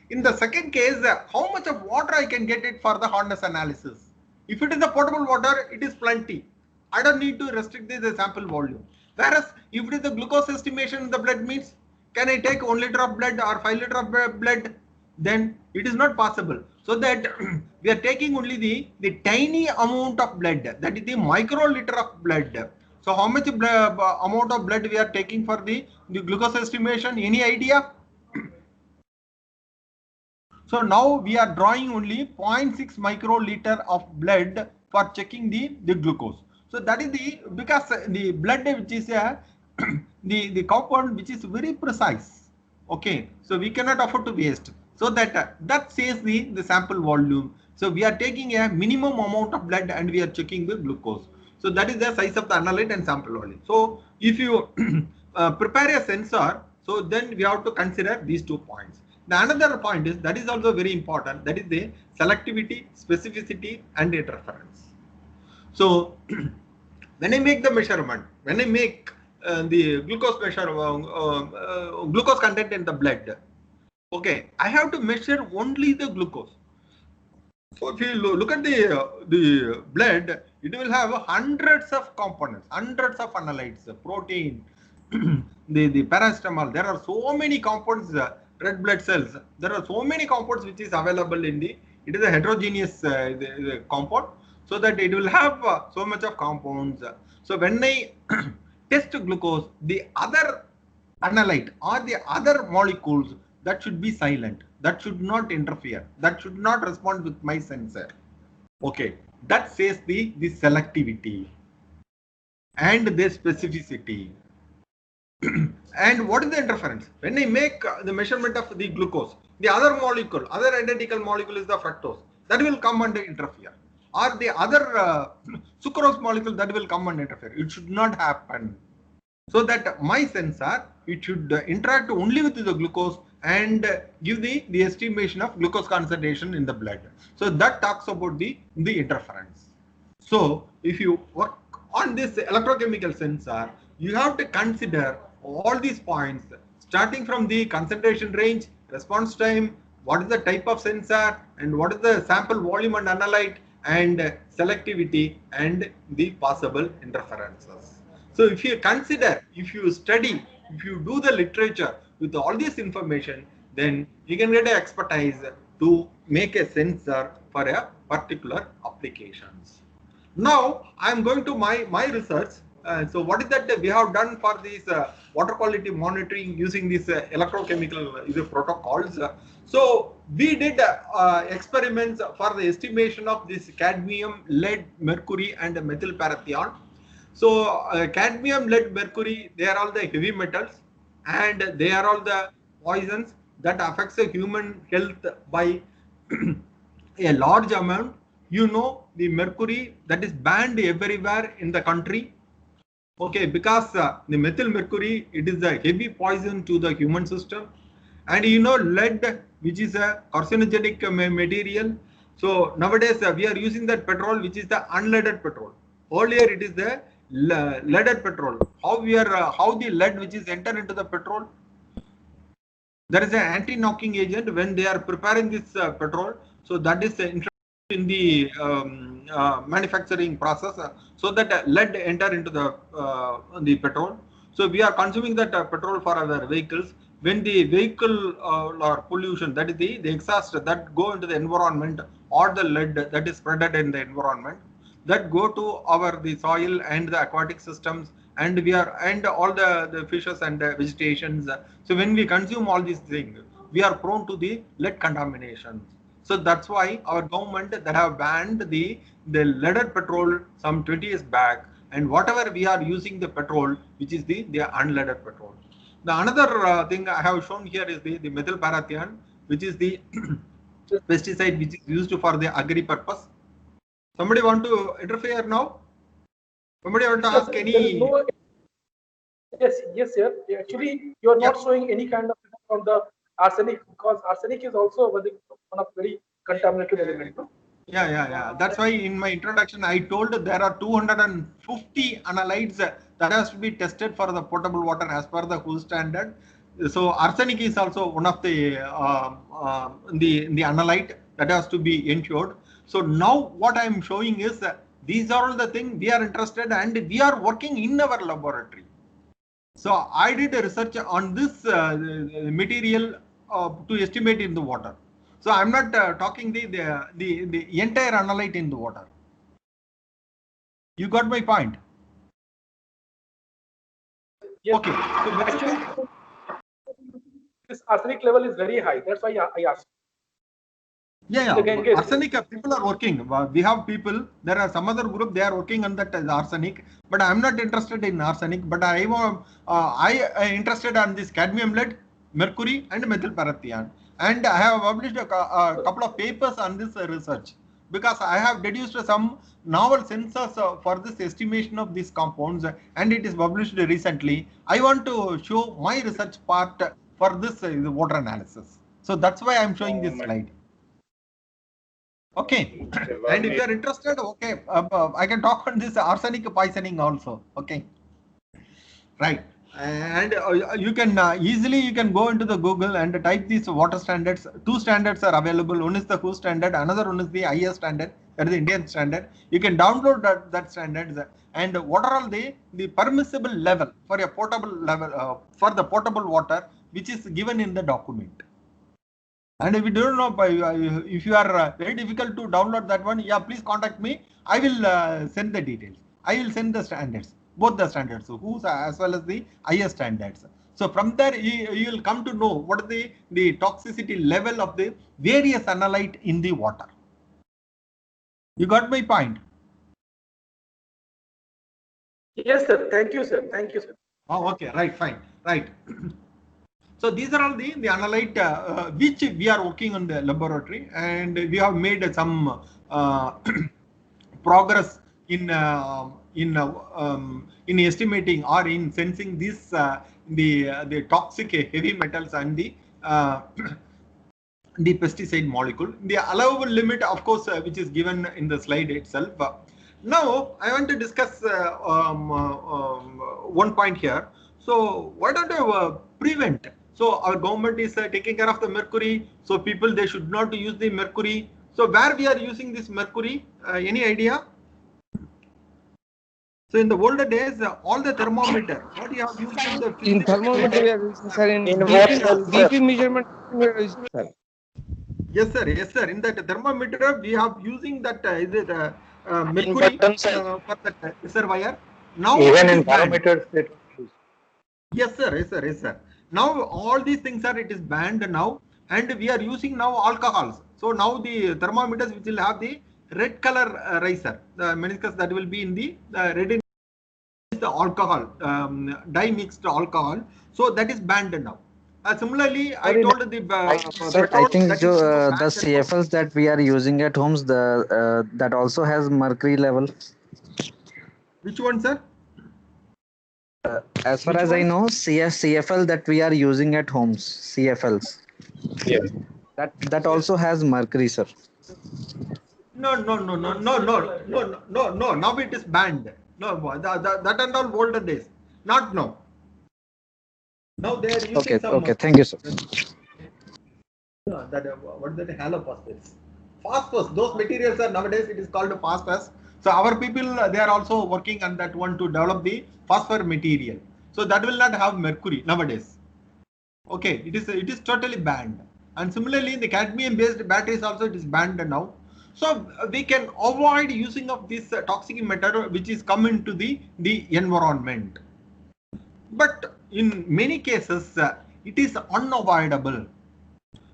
In the second case, how much of water I can get it for the hardness analysis? If it is a potable water, it is plenty. I don't need to restrict the sample volume. Whereas if it is the glucose estimation in the blood means, can I take 1 liter of blood or 5 liter of blood? Then it is not possible. So that we are taking only the tiny amount of blood, that is the microliter of blood. So how much amount of blood we are taking for the glucose estimation? Any idea? So now we are drawing only 0.6 microliter of blood for checking the glucose. So that is because the blood which is the compound which is very precise. Okay, so we cannot afford to waste. So that says the sample volume. So we are taking a minimum amount of blood and we are checking the glucose. So that is the size of the analyte and sample volume. So if you prepare a sensor, so then we have to consider these 2 points. The another point is that is also very important. That is the selectivity, specificity, and interference. So when I make the measurement, when I make the glucose measure, glucose content in the blood. Okay, I have to measure only the glucose. So if you look at the blood, it will have hundreds of components, hundreds of analytes, protein, the paracetamol. There are so many compounds, red blood cells. There are so many compounds which is available in the. It is a heterogeneous the compound, so that it will have so much of compounds. So when I test glucose, the other analyte or the other molecules, that should be silent. That should not interfere. That should not respond with my sensor. Okay, that says the selectivity and the specificity. And what is the interference? When I make the measurement of the glucose, the other molecule, other identical molecule is the fructose, that will come and interfere. Or the other sucrose molecule, that will come and interfere. It should not happen. So that my sensor, it should interact only with the glucose and give the estimation of glucose concentration in the blood. So that talks about the interference. So if you work on this electrochemical sensor, you have to consider all these points, starting from the concentration range, response time, what is the type of sensor, and what is the sample volume and analyte, and selectivity, and the possible interferences. So if you consider, if you study, if you do the literature with all this information, then you can get an expertise to make a sensor for a particular applications. Now I am going to my research. So what is that we have done for this water quality monitoring using these electrochemical protocols? So we did experiments for the estimation of this cadmium, lead, mercury, and methylparathion. So cadmium, lead, mercury, they are all the heavy metals, and they are all the poisons that affects the human health by a large amount. You know, the mercury that is banned everywhere in the country. Okay, because the methyl mercury, it is a heavy poison to the human system. And you know, lead, which is a carcinogenic material. So nowadays we are using that petrol, which is the unleaded petrol. Earlier it is the leaded petrol. How the lead which is entered into the petrol, there is an anti-knocking agent when they are preparing this petrol. So that is introduced in the manufacturing process, so that lead enter into the petrol. So we are consuming that petrol for our vehicles. When the vehicle or pollution, that is the exhaust that go into the environment, or the lead that is spreaded in the environment, that go to the soil and the aquatic systems, and all the fishes and vegetations. So when we consume all these things, we are prone to the lead contamination. So that's why our government that have banned the leaded petrol some 20 years back, and whatever we are using the petrol, which is the unleaded petrol. The another thing I have shown here is the methylparathion, which is the pesticide which is used for the agri purpose. Somebody want to interfere now? Somebody want to ask any? Yes, sir. Actually, you are not showing any kind of from the arsenic, because arsenic is also one of very contaminated element. No? Yeah. That's why in my introduction I told there are 250 analytes that has to be tested for the potable water as per the WHO standard. So arsenic is also one of the analyte that has to be ensured. So now what I am showing is these are all the things we are interested, and we are working in our laboratory. So I did a research on this material to estimate in the water. So I'm not talking the entire analyte in the water. You got my point? Yes. Okay. So actually, this arsenic level is very high. That's why I asked. Yeah. Arsenic, people are working. We have people. There are some other group. They are working on that arsenic. But I am not interested in arsenic. But I am interested on this cadmium, lead, mercury, and methylparathion. And I have published a couple of papers on this research, because I have deduced some novel sensors for this estimation of these compounds, and it is published recently. I want to show my research part for this water analysis. So that's why I am showing this slide. Okay. And if you are interested, okay, I can talk on this arsenic poisoning also. Okay. Right. And you can easily you can go into the Google and type these water standards. Two standards are available. One is the WHO standard, another one is the IS standard, that is the Indian standard. You can download that standards, and what are all the permissible level for a potable level for the potable water which is given in the document. And if you don't know, if you are very difficult to download that one, yeah, please contact me. I will send the details. I will send the standards, both the standards, so WHO's as well as the IS standards. So from there, you will come to know what is the toxicity level of the various analyte in the water. You got my point? Yes, sir. Thank you, sir. Thank you, sir. Oh, okay. Right. Fine. Right. So these are all the analyte which we are working on the laboratory, and we have made some progress in estimating or in sensing this the toxic heavy metals and the pesticide molecule. The allowable limit, of course, which is given in the slide itself. Now I want to discuss one point here. So why don't you prevent? So our government is taking care of the mercury. So people, they should not use the mercury. So where we are using this mercury? Any idea? So in the older days, all the thermometer, what you have used in the in thermometer we are using, sir. In what BP measurement we are using, sir. Yes, sir. Yes, sir. In that thermometer, we have using that mercury for that reservoir. Now even in barometers, it yes, sir. Yes, sir. Yes, sir. Now all these things are, it is banned now, and we are using now alcohols. So now the thermometers which will have the red color riser, the meniscus that will be in the red is the alcohol, dye mixed alcohol. So that is banned now. Similarly, I told the sir, I think the CFLs that we are using at homes, the that also has mercury level. Which one, sir? As far as I know, CFL that we are using at homes, CFLs. Yeah. That also has mercury, sir. No. Now it is banned. No, that and all older days. Not now. Now they are using some. Okay. Thank you, sir. What is that? Halophosphates. Phosphorus. Those materials are nowadays it is called phosphorus. So our people, they are also working on that one to develop the phosphor material. So that will not have mercury nowadays. Okay, it is totally banned. And similarly, in the cadmium-based batteries also it is banned now. So we can avoid using of this toxic matter which is come into the environment. But in many cases, it is unavoidable.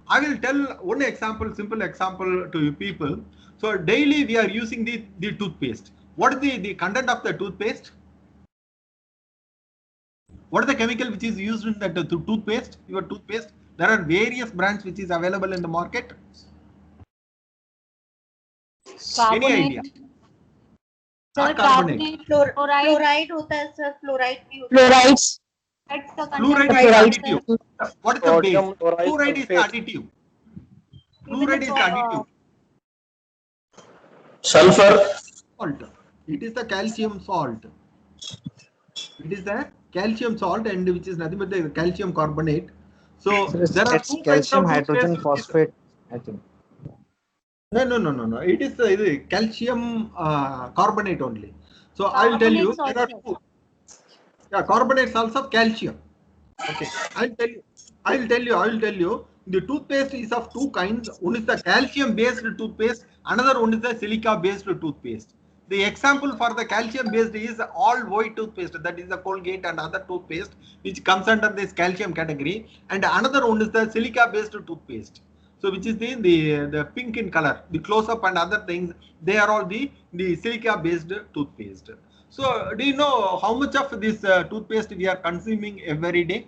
I will tell one example, simple example to you people. So daily we are using the toothpaste. What is the content of the toothpaste? What is the chemical which is used in that toothpaste? Your toothpaste. There are various brands which is available in the market. Carbonate. Any idea? Sir, carbonate. Fluoride होता है sir, fluoride भी होता है. Fluorides. That's the Fluoride content. is additive. What is the base? Sodium chloride Fluoride is sulfate. additive. Fluoride is additive. Sulfur. Salt. It is the calcium salt. It is the calcium salt, and which is nothing but the calcium carbonate. So there are two calcium kinds of hydrogen phosphate, I think. No. It is calcium carbonate only. So I will tell you there are two. Yeah, carbonate salts of calcium. Okay, I will tell you. The toothpaste is of two kinds. One is the calcium-based toothpaste. Another one is the silica-based toothpaste. The example for the calcium-based is all white toothpaste. That is the Colgate and other toothpaste, which comes under this calcium category. And another one is the silica-based toothpaste. So which is the pink in color, the close-up and other things. They are all the silica-based toothpaste. So do you know how much of this toothpaste we are consuming every day?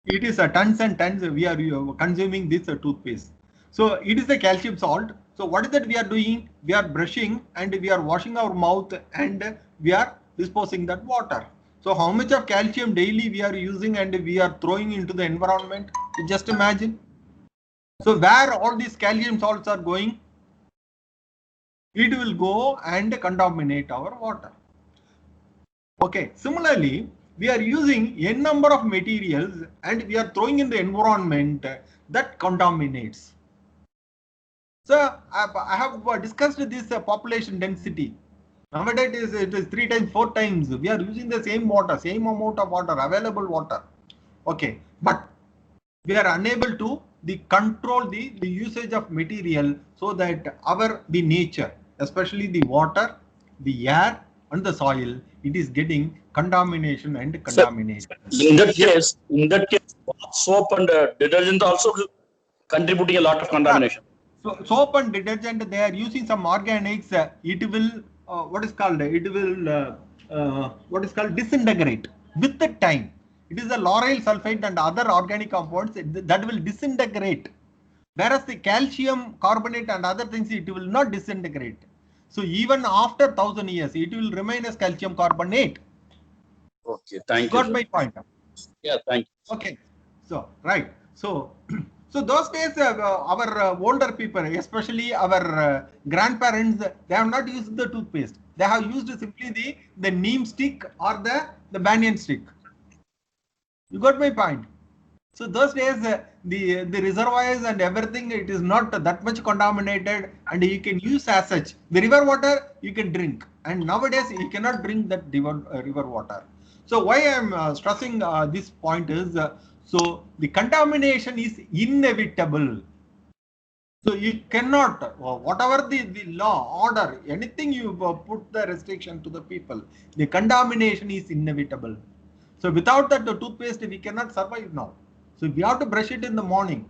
It is tons and tons we are consuming this toothpaste. So it is the calcium salt. So what is that we are doing? We are brushing and we are washing our mouth and we are disposing that water. So how much of calcium daily we are using and we are throwing into the environment? You just imagine. So where all these calcium salts are going? It will go and contaminate our water. Okay, similarly, we are using n number of materials and we are throwing in the environment that contaminates. So I have discussed this population density. Nowadays it is 3 times, 4 times. We are using the same water, same amount of water, available water. Okay, but we are unable to control the usage of material so that the nature, especially the water, the air and the soil, it is getting contamination and contamination. In that case, soap and detergent also contributing a lot of contamination. So soap and detergent, they are using some organics. It will disintegrate with the time. It is the lauryl sulfate and other organic compounds that will disintegrate. Whereas the calcium carbonate and other things, it will not disintegrate. So even after 1000 years, it will remain as calcium carbonate. Okay, thank you. Got my point? Yeah, thank you. Okay, so right. So those days, our older people, especially our grandparents, they have not used the toothpaste. They have used simply the neem stick or the banyan stick. You got my point? So those days, the reservoirs and everything, it is not that much contaminated, and you can use as such. The river water you can drink, and nowadays you cannot drink that river water. So why I am stressing this point is, so the contamination is inevitable. So you cannot, whatever the law, order, anything you put the restriction to the people, the contamination is inevitable. So without that, the toothpaste, we cannot survive now. So we have to brush it in the morning.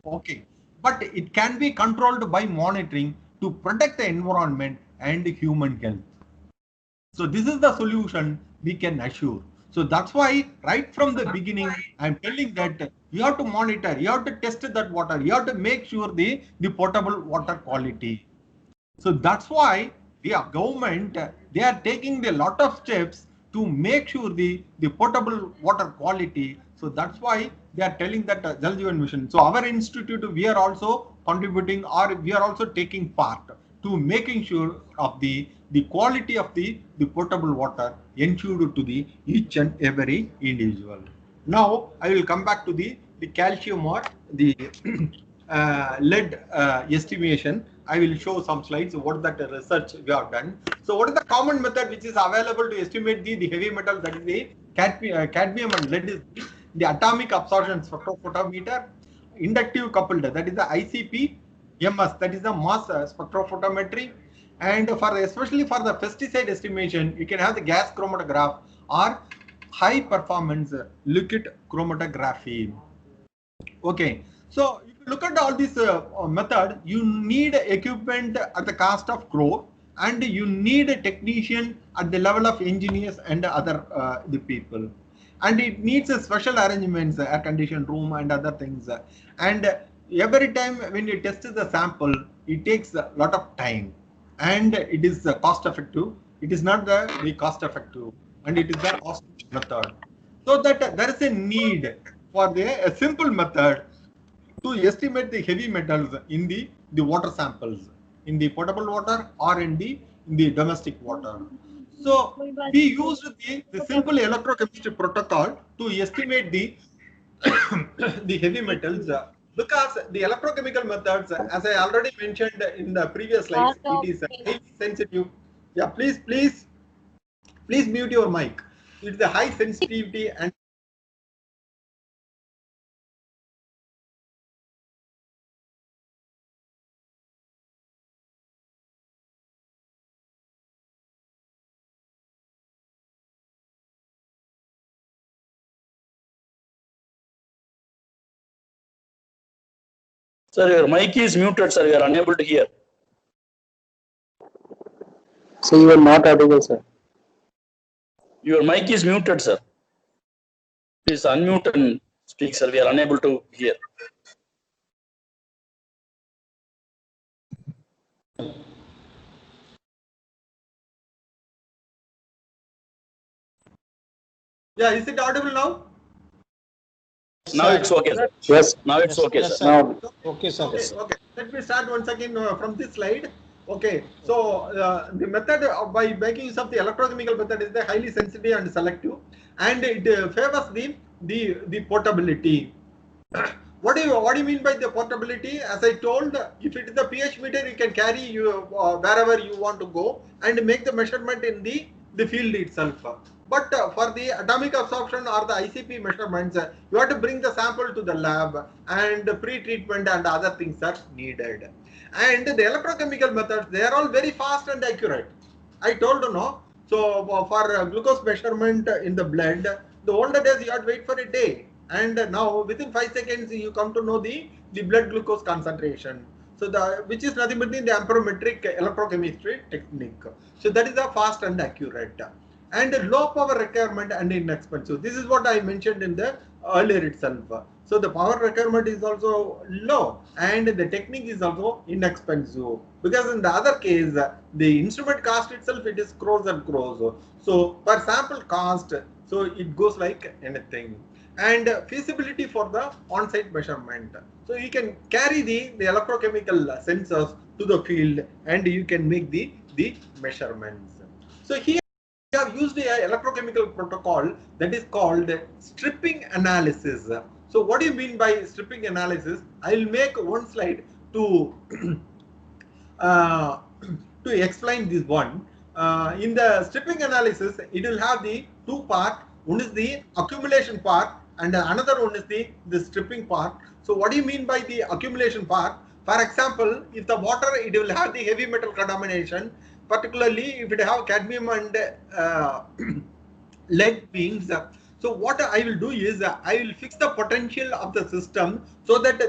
Okay. But it can be controlled by monitoring to protect the environment and human health. So this is the solution we can assure. So that's why right from the beginning, I'm telling that you have to monitor, you have to test that water, you have to make sure the potable water quality. So that's why the government, they are taking a lot of steps to make sure the potable water quality. So that's why they are telling that Jal Jeevan Mission. So our institute, we are also contributing, or we are also taking part to making sure of the quality of the potable water ensured to the each and every individual. Now I will come back to the calcium or the lead estimation. I will show some slides what that research we have done. So what is the common method which is available to estimate the heavy metal, that is the cadmium and lead, is the atomic absorption spectrophotometer, inductive coupled, that is the ICP MS, that is the mass spectrophotometry, and especially for the pesticide estimation, you can have the gas chromatograph or high performance liquid chromatography. Okay, so if you look at all this method, you need equipment at the cost of crore, and you need a technician at the level of engineers and other the people, and it needs a special arrangements, air conditioned room and other things, and every time when you test the sample, it takes a lot of time, and it is cost effective. It is not the cost effective, and it is the cost method. So that there is a need for a simple method to estimate the heavy metals in the water samples, in the potable water or in the domestic water. So we used the simple electrochemistry protocol to estimate the heavy metals, because the electrochemical methods, as I already mentioned in the previous slides, it is highly sensitive. Yeah, please mute your mic. It's the high sensitivity and Sir, your mic is muted, sir. You are unable to hear. So you are not audible, sir. Your mic is muted, sir. Please unmute and speak, sir. We are unable to hear. yeah, is it audible now? Now it's okay, sir. Yes. Now it's okay, Yes, sir. Now, Okay, sir. Okay. Let me start once again from this slide. Okay, so the method by making use of the electrochemical method is the highly sensitive and selective, and it favors the portability. What do you mean by the portability? As I told, if it is the pH meter, you can carry you wherever you want to go and make the measurement in the field itself. But for the atomic absorption or the ICP measurements, you have to bring the sample to the lab, and pre-treatment and other things are needed. And the electrochemical methods, they are all very fast and accurate. I told you, no. So for glucose measurement in the blood, the older days you had to wait for a day, and now within 5 seconds you come to know the blood glucose concentration. So which is nothing but the amperometric electrochemistry technique. So that is the fast and accurate, and low power requirement and inexpensive. This is what I mentioned in the earlier itself. So the power requirement is also low, and the technique is also inexpensive, because in the other case the instrument cost itself, it is crores and crores. So per sample cost, so it goes like anything. And feasibility for the on-site measurement. So you can carry the electrochemical sensors to the field, and you can make the measurements. So here we have used a electrochemical protocol that is called stripping analysis. So what do you mean by stripping analysis? I will make one slide to to explain this one. In the stripping analysis, it will have the two parts. One is the accumulation part, and another one is the stripping part. So what do you mean by the accumulation part? For example, if the water, it will have the heavy metal contamination, particularly if it have cadmium and lead beams. So what I will do is I will fix the potential of the system so that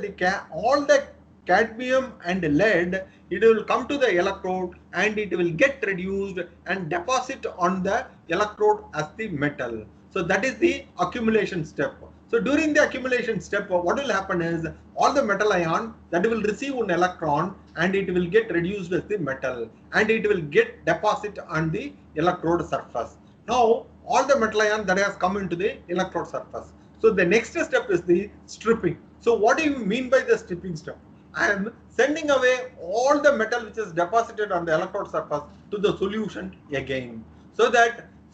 all the cadmium and lead, it will come to the electrode, and it will get reduced and deposit on the electrode as the metal. So that is the accumulation step. So during the accumulation step, what will happen is all the metal ion that will receive an electron, and it will get reduced as the metal, and it will get deposit on the electrode surface. Now all the metal ion that has come into the electrode surface. So the next step is the stripping. So what do you mean by the stripping step? I am sending away all the metal which is deposited on the electrode surface to the solution again. So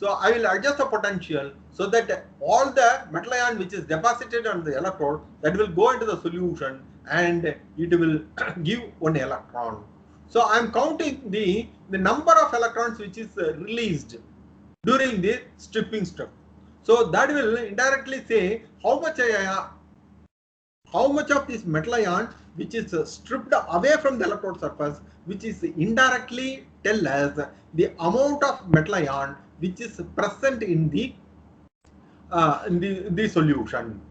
I will adjust the potential so that all the metal ion which is deposited on the electrode, that will go into the solution, and it will give one electron. So I am counting the number of electrons which is released during the stripping step. So that will indirectly say how much of this metal ion which is stripped away from the electrode surface, which is indirectly tell us the amount of metal ion which is present in the solution.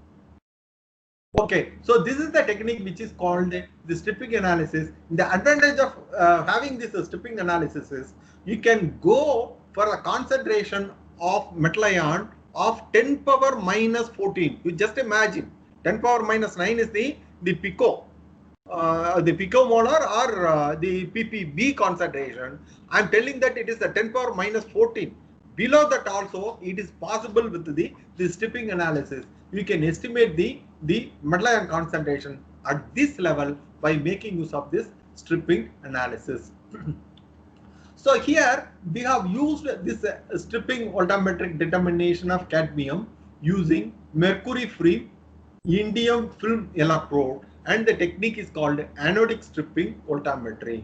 Okay, so this is the technique which is called the stripping analysis. The advantage of having this stripping analysis is you can go for a concentration of metal ion of 10 power minus 14. You just imagine 10 power minus 9 is the pico. The picomolar or the ppb concentration. I am telling that it is a 10 power minus 14. Below that also, it is possible with the stripping analysis. You can estimate the metal ion concentration at this level by making use of this stripping analysis. So here we have used this stripping voltammetric determination of cadmium using mercury-free indium film electrode, and the technique is called anodic stripping voltammetry.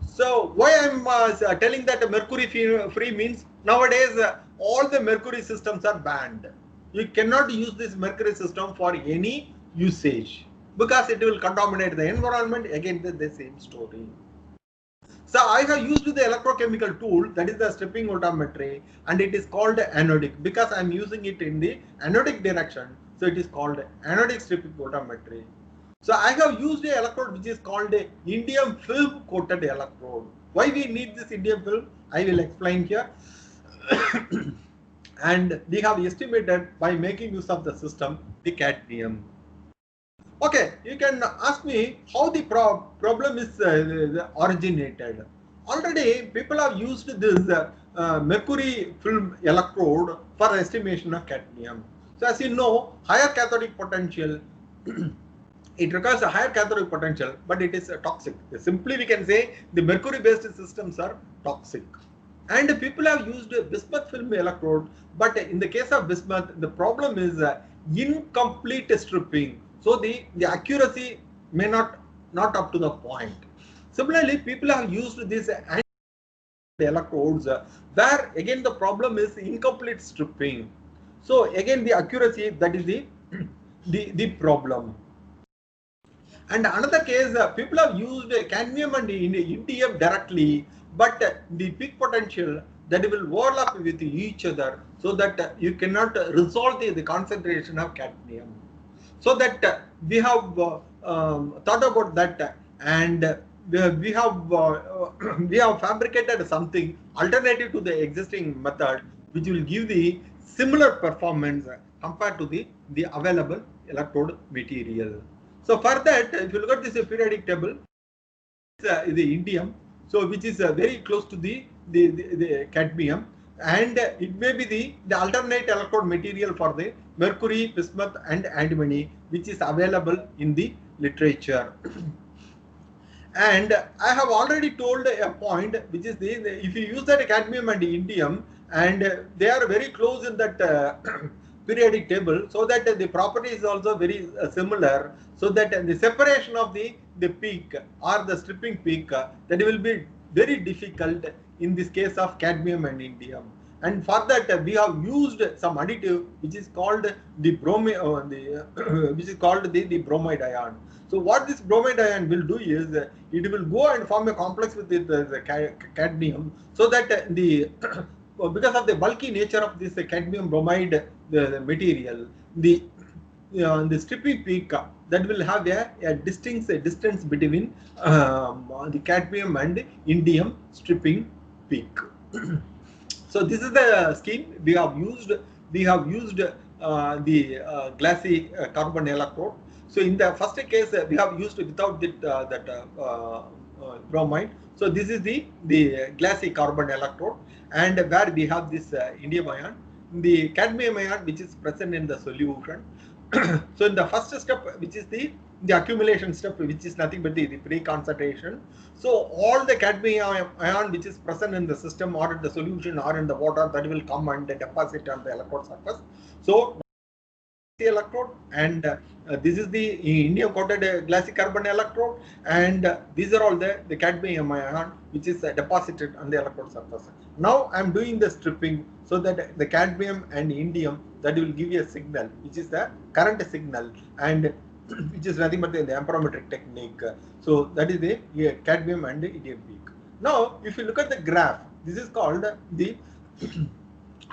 So why I am telling that mercury free means nowadays all the mercury systems are banned. You cannot use this mercury system for any usage because it will contaminate the environment. Again, the same story. So I have used the electrochemical tool, that is the stripping voltammetry, and it is called anodic because I am using it in the anodic direction. So it is called anodic stripping voltammetry. So I have used a electrode which is called a indium film coated electrode. Why we need this indium film? I will explain here. And we have estimated by making use of the system the cadmium. Okay, you can ask me how the problem is originated. Already people have used this mercury film electrode for estimation of cadmium. So as you know, higher cathodic potential it requires a higher cathodic potential, but it is toxic. Simply we can say the mercury based systems are toxic. And people have used bismuth film electrode, but in the case of bismuth, the problem is incomplete stripping. So the accuracy may not up to the point. Similarly, people have used these electrodes where again the problem is incomplete stripping. So again the accuracy, that is the problem. And another case, people have used cadmium and indium directly, but the peak potential that will overlap with each other, so that you cannot resolve the concentration of cadmium. So that we have thought about that, and we have fabricated something alternative to the existing method, which will give the similar performance compared to the available electrode material. So for that, if you look at this periodic table, the indium, so which is very close to the cadmium, and it may be the alternate electrode material for the mercury, bismuth, and antimony, which is available in the literature. And I have already told a point, which is if you use that cadmium and indium, and they are very close in that periodic table, so that the property is also very similar, so that the separation of the peak or the stripping peak, that will be very difficult in this case of cadmium and indium. And for that we have used some additive which is called the bromide, which is called the bromide ion. So what this bromide ion will do is it will go and form a complex with the cadmium, so that the because of the bulky nature of this cadmium bromide the material, the stripping peak that will have a distinct distance between the cadmium and indium stripping peak. So this is the scheme we have used. We have used the glassy carbon electrode. So in the first case, we have used without bromide. So this is the glassy carbon electrode, and where we have this indium ion, the cadmium ion which is present in the solution. So in the first step, which is the accumulation step, which is nothing but the pre-concentration. So all the cadmium ion which is present in the system or in the solution or in the water, that will come and deposit on the electrode surface. So the electrode, and this is the indium coated glassy carbon electrode, and these are all the cadmium ion which is deposited on the electrode surface. Now I am doing the stripping, so that the cadmium and indium, that will give you a signal which is the current signal, and which is nothing but the amperometric technique. So that is the cadmium and the indium peak. Now if you look at the graph, this is called the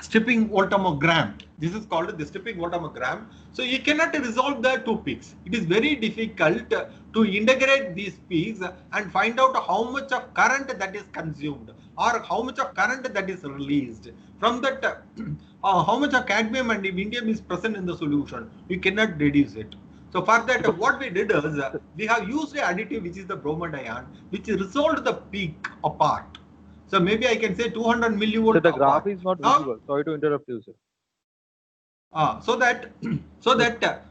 stripping voltammogram. This is called the stripping voltammogram. So you cannot resolve the two peaks. It is very difficult to integrate these peaks and find out how much of current that is consumed or how much of current that is released. From that, how much of cadmium and indium is present in the solution. You cannot reduce it. So for that, what we did is we have used an additive which is the bromide ion, which resolved the peak apart. So maybe I can say 200 millivolt. So the graph is not visible. Sorry to interrupt you, sir. So that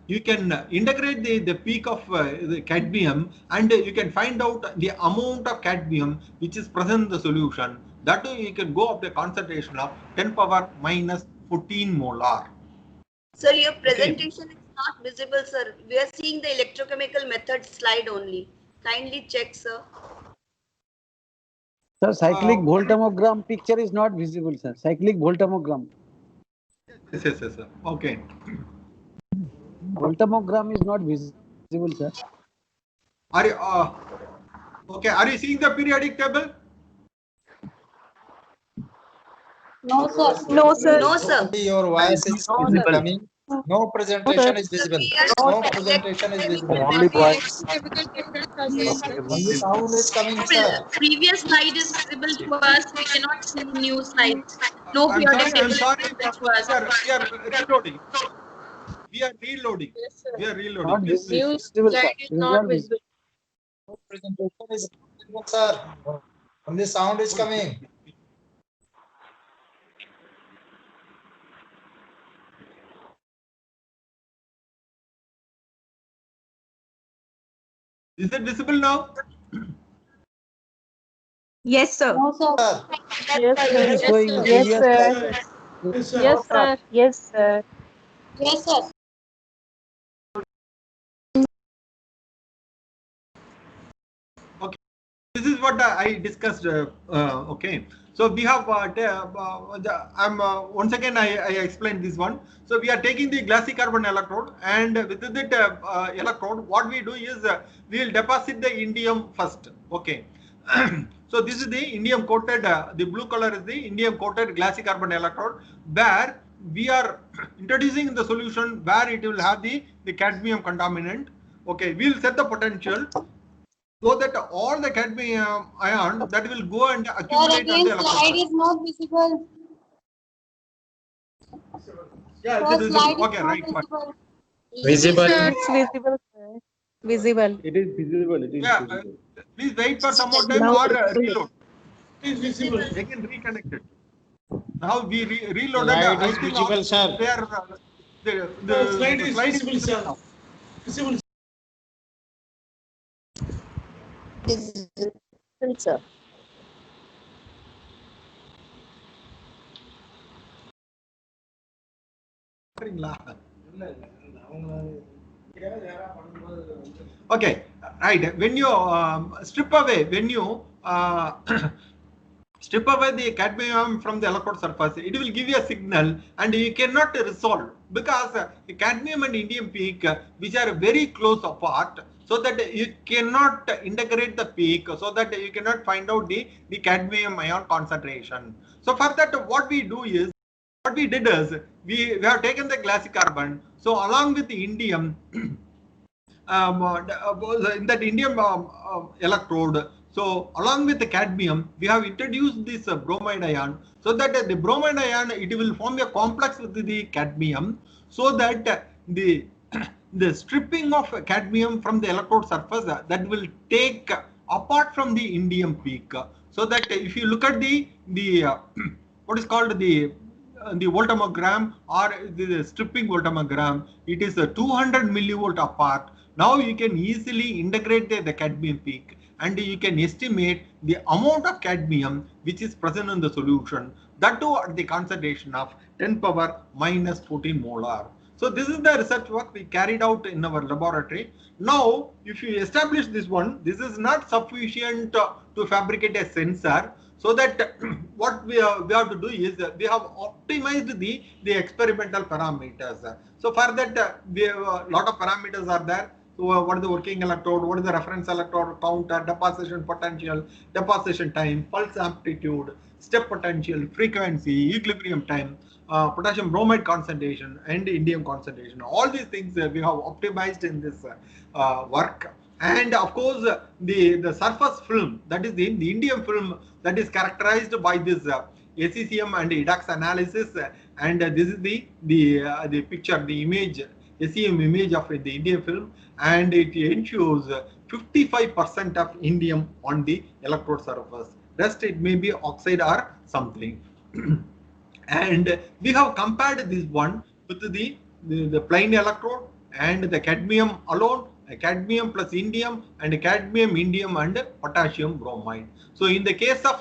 you can integrate the peak of the cadmium, and you can find out the amount of cadmium which is present in the solution. That way you can go up the concentration of 10 power minus 14 molar. Sir, your presentation is not visible, sir. We are seeing the electrochemical method slide only. Kindly check, sir. Sir, cyclic voltammogram picture is not visible, sir. Cyclic voltammogram. Yes, sir. Okay. Voltammogram is not visible, sir. Are you okay? Are you seeing the periodic table? No, sir. No, sir. No, sir. Your voice is coming. No presentation is visible. No presentation is visible. Only Sound is coming, sir. previous slide is visible to us. We cannot see new slides. No I'm periodic sorry. table to us. We are reloading. We are reloading. Yes, sir. We are reloading. Not Please. New slide is not visible. No presentation is visible, sir. Only sound is coming. Is it visible now? Yes, sir. No, sir. Yes, sir. Showing Yes, clear sir. slide. Yes, sir. Yes, sir. Yes, sir. Yes, sir. This is what I discussed. Okay, so we have. I'm once again I explained this one. So we are taking the glassy carbon electrode, and with that electrode, what we do is we will deposit the indium first. Okay. So this is the indium coated. The blue color is the indium coated glassy carbon electrode, where we are introducing the solution where it will have the cadmium contaminant. Okay, we will set the potential, so that all the cadmium ion that will go and accumulate on the electrode. Slide is not visible. Yeah, Sir, this is slide is okay, not right. visible. Visible. It's visible, sir. Visible. It is visible. It is Yeah, visible. please wait for some more time Now or it's reload. It is visible. They can reconnect it. Now we reloaded. Slide I is think visible, sir. they are, the Slide is slide visible, sir. now. Visible. Visible, sir. Okay, right. When you strip away, strip away the cadmium from the electrode surface, it will give you a signal, and you cannot resolve, because the cadmium and indium peak, which are very close apart, so that you cannot integrate the peak, so that you cannot find out the cadmium ion concentration. So for that, what we do is, what we did is, we have taken the glassy carbon, so along with the indium, in that indium electrode, so along with the cadmium, we have introduced this bromide ion, so that the bromide ion, it will form a complex with the cadmium, so that the stripping of cadmium from the electrode surface, that will take apart from the indium peak. So that if you look at the what is called the voltammogram, or the stripping voltammogram, it is 200 millivolt apart. Now you can easily integrate the cadmium peak, and you can estimate the amount of cadmium which is present in the solution, that too at the concentration of 10 power minus 14 molar. So this is the research work we carried out in our laboratory. Now, if you establish this one, this is not sufficient to fabricate a sensor. So that what we have to do is, we have optimized the experimental parameters. So for that, we have a lot of parameters are there. So what is the working electrode, what is the reference electrode, counter, deposition potential, deposition time, pulse amplitude, step potential, frequency, equilibrium time, potassium bromide concentration, and indium concentration. All these things we have optimized in this work. And of course, the surface film, that is the indium film, that is characterized by this SECM and EDAX analysis. And this is the picture, the image, SEM image of the indium film, and it ensures 55% of indium on the electrode surface. Rest it may be oxide or something. And we have compared this one with the plain electrode and the cadmium alone, cadmium plus indium, and cadmium, indium, and potassium bromide. So in the case of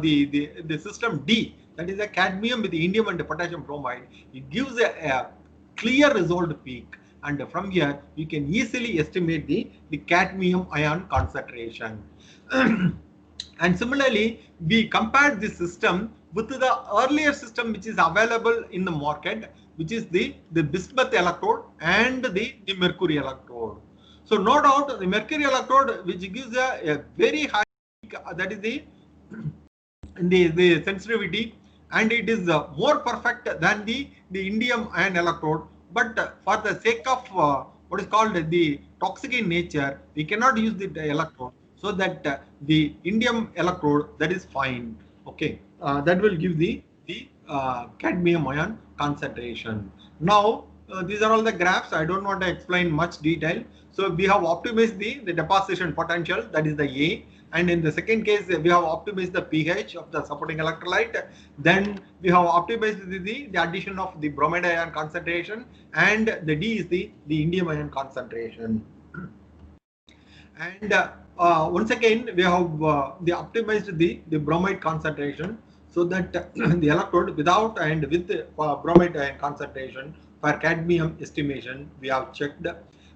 the system D, that is a cadmium with indium and potassium bromide, it gives a clear resolved peak, and from here you can easily estimate the cadmium ion concentration. And similarly, we compared this system with the earlier system which is available in the market, which is the bismuth electrode and the mercury electrode. So no doubt the mercury electrode, which gives a very high peak, that is the sensitivity, and it is more perfect than the indium ion electrode. But for the sake of what is called the toxic in nature, we cannot use the electrode, so that the indium electrode, that is fine. Okay, that will give the cadmium ion concentration. Now these are all the graphs. I don't want to explain much detail. So we have optimized the deposition potential, that is the A. And in the second case, we have optimized the pH of the supporting electrolyte. Then we have optimized the addition of the bromide ion concentration, and the D is the indium ion concentration. And once again, we have the optimized the bromide concentration so that the electrode without and with bromide concentration for cadmium estimation we have checked.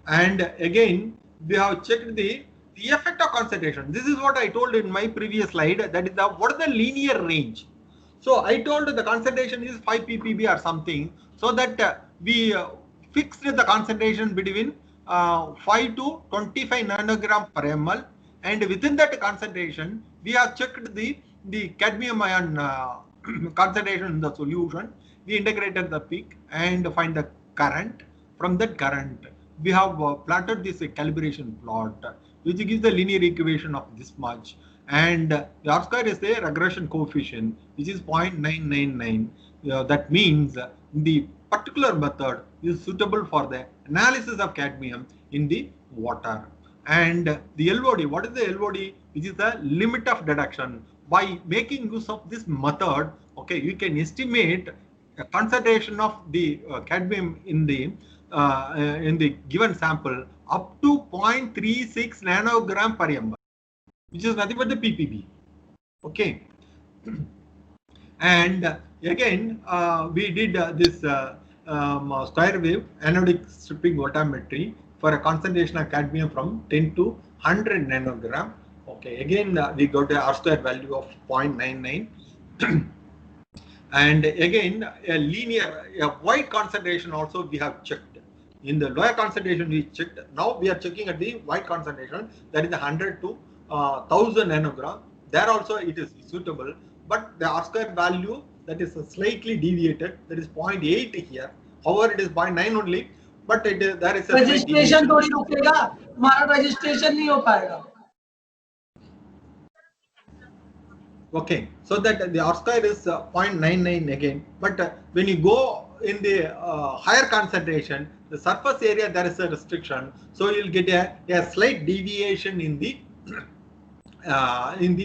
And again, we have checked the effect of concentration. This is what I told in my previous slide. That is what is the linear range. So I told the concentration is 5 ppb or something, so that we fixed the concentration between 5 to 25 nanogram per ml, and within that concentration we have checked the cadmium ion concentration in the solution. We integrated the peak and find the current. From that current we have plotted this calibration plot which gives the linear equation of this much, and the R square is the regression coefficient which is 0.999. That means the particular method is suitable for the analysis of cadmium in the water. And the LOD, what is the LOD? Which is the limit of deduction. By making use of this method, okay, you can estimate a concentration of the cadmium in the given sample up to 0.36 nanogram per ml, which is nothing but the ppb. Okay. And again, we did this square wave anodic stripping voltammetry for a concentration of cadmium from 10 to 100 nanogram. Okay, again we got a R square value of 0.99. And again, a wide concentration also we have checked. In the lower concentration we checked. Now we are checking at the wide concentration, that is 100 to 1000 nanogram. There also it is suitable, but the R square value that is slightly deviated, that is 0.8 here. However, it is 0.9 only, but there is a registration थोड़ी रुकेगा, हमारा registration नहीं हो पाएगा. Okay, so that the R square is 0.99 again, but when you go in the higher concentration, the surface area there is a restriction, so you'll get a slight deviation in the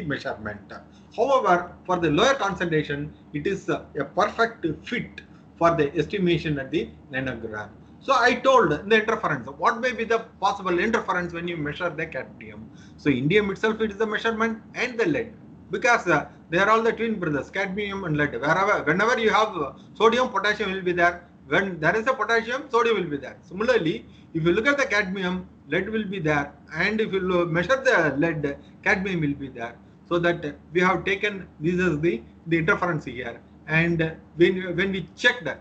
measurement. However, for the lower concentration, it is a perfect fit for the estimation at the nanogram. So I told the interference, what may be the possible interference when you measure the cadmium. So indium itself, it is the measurement, and the lead, because they are all the twin brothers, cadmium and lead. Whenever you have sodium, potassium will be there. When there is a potassium, sodium will be there. Similarly, if you look at the cadmium, lead will be there, and if you measure the lead, cadmium will be there. So that we have taken this as the interference here. And when we check that,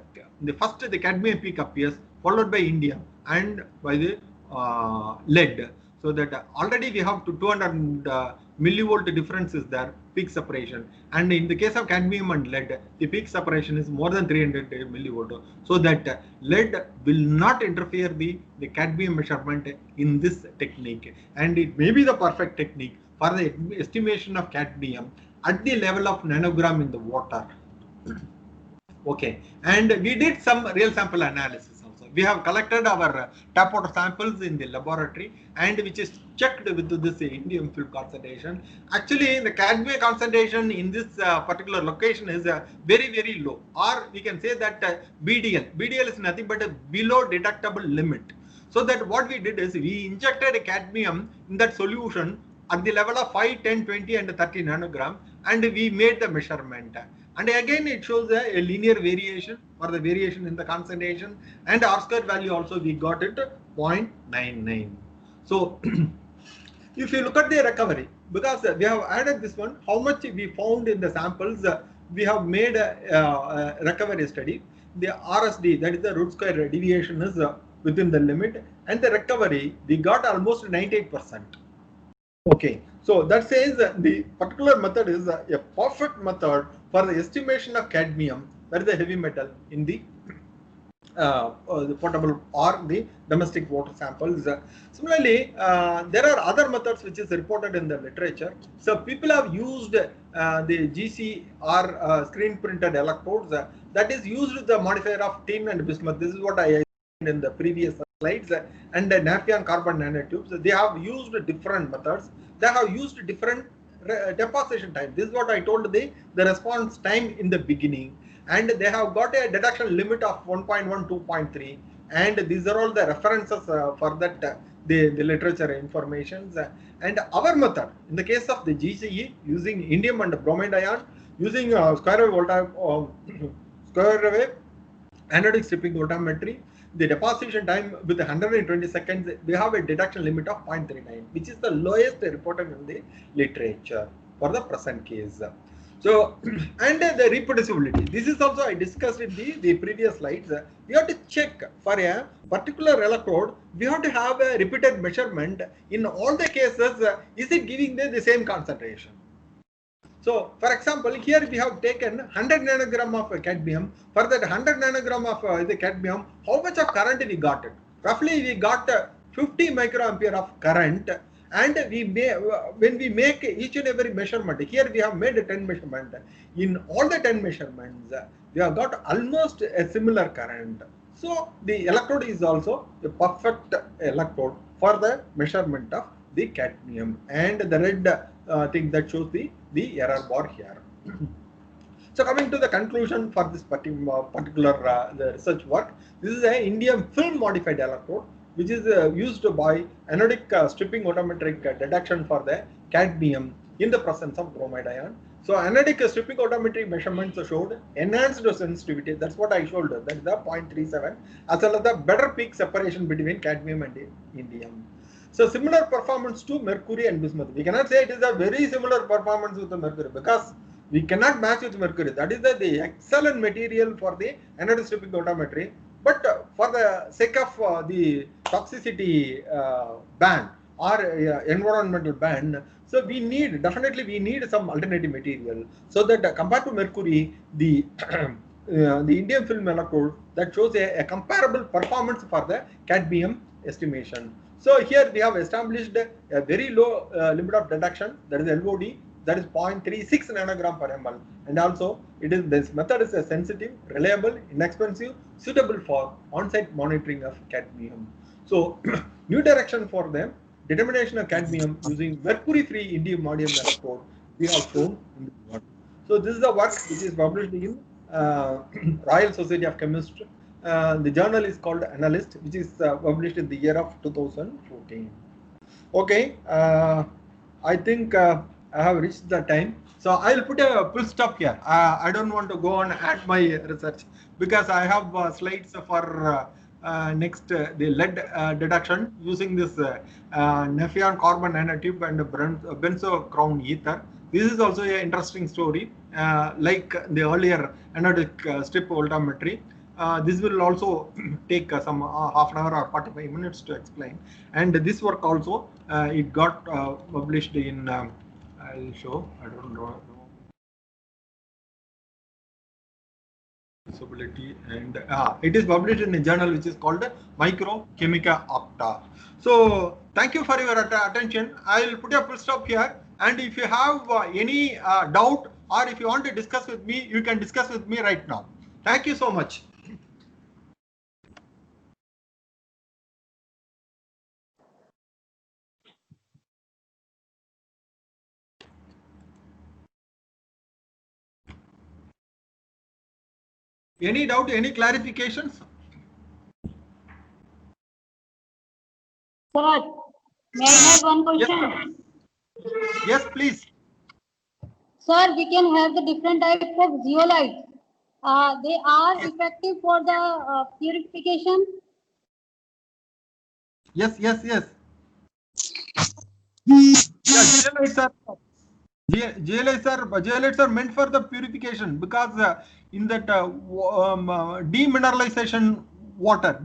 first the cadmium peak appears, followed by indium and by the lead. So that already we have to 200 millivolt difference is there, peak separation. And in the case of cadmium and lead, the peak separation is more than 300 millivolt. So that lead will not interfere the cadmium measurement in this technique. And it may be the perfect technique for the estimation of cadmium at the level of nanogram in the water. Okay, and we did some real sample analysis also. We have collected our tap water samples in the laboratory, and which is checked with this indium film concentration. Actually, the cadmium concentration in this particular location is very, very low, or we can say that BDL is nothing but a below detectable limit. So that what we did is we injected a cadmium in that solution at the level of 5, 10, 20 and 30 nanogram, and we made the measurement. And again, it shows a linear variation or the variation in the concentration, and R square value also we got it 0.99. So if you look at the recovery, because we have added this one, how much we found in the samples, we have made a recovery study. The RSD, that is the root square deviation, is within the limit, and the recovery we got almost 98%. Okay, so that says the particular method is a perfect method for the estimation of cadmium, that is the heavy metal, in the potable or the domestic water samples. Similarly, there are other methods which is reported in the literature. So people have used the GCR screen printed electrodes, that is used with the modifier of tin and bismuth. This is what I explained in the previous slides. And the Nafion carbon nanotubes, they have used different methods. They have used different deposition time. This is what I told the response time in the beginning. And they have got a deduction limit of 1.1, 2.3. And these are all the references for that the literature information. And our method, in the case of the GCE, using indium and bromide ion, using square wave anodic stripping voltammetry, the deposition time with 120 seconds, we have a detection limit of 0.39, which is the lowest reported in the literature for the present case. So, and the reproducibility. This is also I discussed in the previous slides. We have to check for a particular electrode. We have to have a repeated measurement in all the cases. Is it giving the same concentration? So, for example, here we have taken 100 nanogram of cadmium. For that 100 nanogram of the cadmium, how much of current we got it? Roughly, we got 50 microampere of current. And when we make each and every measurement, here we have made 10 measurement. In all the 10 measurements, we have got almost a similar current. So the electrode is also a perfect electrode for the measurement of the cadmium. And the red thing that shows the error bar here. So coming to the conclusion for this particular the research work, this is an indium film modified electrode, which is used by anodic stripping voltammetric detection for the cadmium in the presence of bromide ion. So anodic stripping voltammetry measurements showed enhanced sensitivity. That's what I showed. That is the 0.37, as well as the better peak separation between cadmium and indium. So similar performance to mercury and bismuth. We cannot say it is a very similar performance with the mercury because we cannot match with mercury. That is the excellent material for the anodic stripping voltammetry. But for the sake of the toxicity ban or environmental ban, so we need some alternative material, so that compared to mercury, the indium film electrode that shows a comparable performance for the cadmium estimation. So here we have established a very low limit of detection, that is LOD, that is 0.36 nanogram per ml, and also this method is sensitive, reliable, inexpensive, suitable for on-site monitoring of cadmium. So new direction for them, determination of cadmium using mercury-free indium modium electrode we have shown in the work. So this is the work which is published in Royal Society of Chemistry. The journal is called Analyst, which is published in the year of 2014. Okay, I think I have reached the time. So I'll put a full stop here. I don't want to go on add my research because I have slides for next the lead detection using this Nephyon carbon nanotube and benzo crown ether. This is also an interesting story, like the earlier anodic strip voltammetry. This will also take some half an hour or 45 minutes to explain. And this work also it got published in. I'll show. I don't know. Visibility, and it is published in a journal which is called Microchemica Octa. So thank you for your attention. I will put a full stop here, and if you have any doubt or if you want to discuss with me, you can discuss with me right now. Thank you so much. Any doubt, any clarifications? Sir, may I have one question? Yes, please. Sir, we can have the different types of zeolites. They are effective for the purification? Yes. Yeah, zeolites are meant for the purification because in that demineralization water,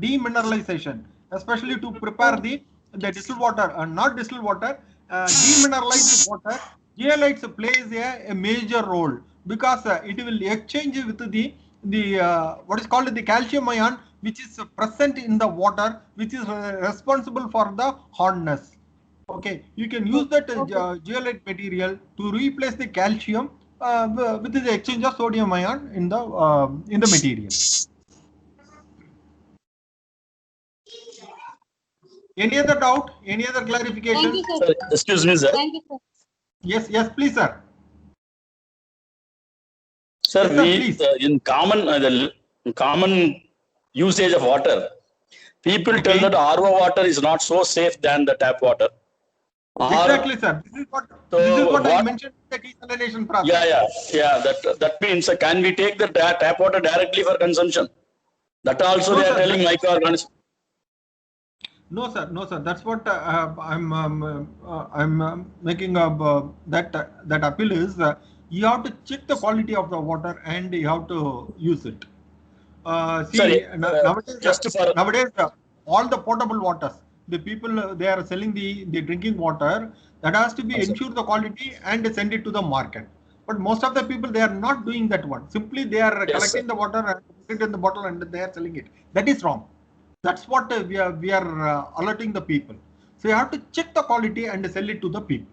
especially to prepare the distilled water, not distilled water, demineralized water, zeolites plays a major role because it will exchange with the what is called the calcium ion, which is present in the water, which is responsible for the hardness. Okay, you can use that zeolite material to replace the calcium with the exchange of sodium ion in the material. Any other doubt? Any other clarification? Thank you, sir. Excuse me, sir. Thank you, sir. Yes, please, sir. Sir, yes, in common usage of water, People tell that RO water is not so safe than the tap water. Exactly, sir. This is what I mentioned in the desalination process. That means can we take the tap water directly for consumption? That also they are telling microorganisms. No, sir. That's what I'm making that appeal is you have to check the quality of the water and you have to use it. Nowadays, all the potable waters, the people they are selling the drinking water, that has to be ensure the quality and send it to the market. But most of the people, they are not doing that one. Simply they are collecting the water and put it in the bottle and they are selling it. That is wrong. That's what we are alerting the people. So you have to check the quality and sell it to the people.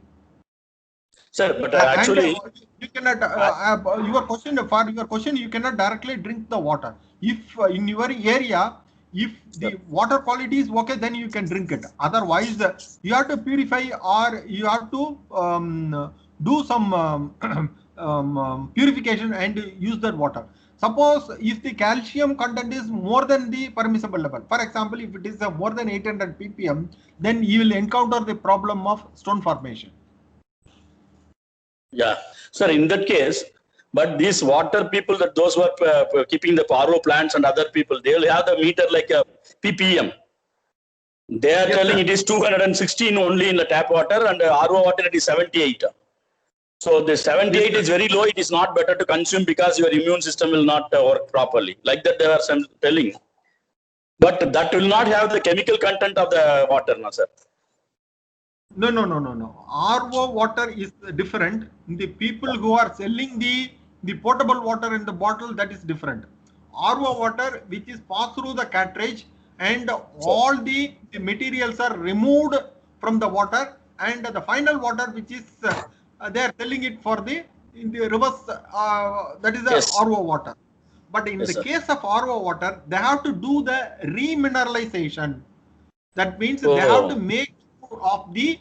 Sir, but actually, you cannot. Your question, you cannot directly drink the water. If in your area, if the water quality is okay, then you can drink it. Otherwise, you have to purify or you have to do some purification and use that water. Suppose if the calcium content is more than the permissible level, for example, if it is more than 800 ppm, then you will encounter the problem of stone formation. Yeah, sir, in that case, but these water people, that those who are keeping the RO plants and other people, they will have the meter like a ppm. They are telling it is 216 only in the tap water, and RO water it is 78. So the 78 is very low. It is not better to consume because your immune system will not work properly. Like that they are telling. But that will not have the chemical content of the water, no, sir. No. RO water is different. The people who are selling the potable water in the bottle, that is different. RO water, which is passed through the cartridge, and all the materials are removed from the water, and the final water, which is they are selling it for in the reverse. That is the RO water. But in the case of RO water, they have to do the remineralization. That means they have to make of the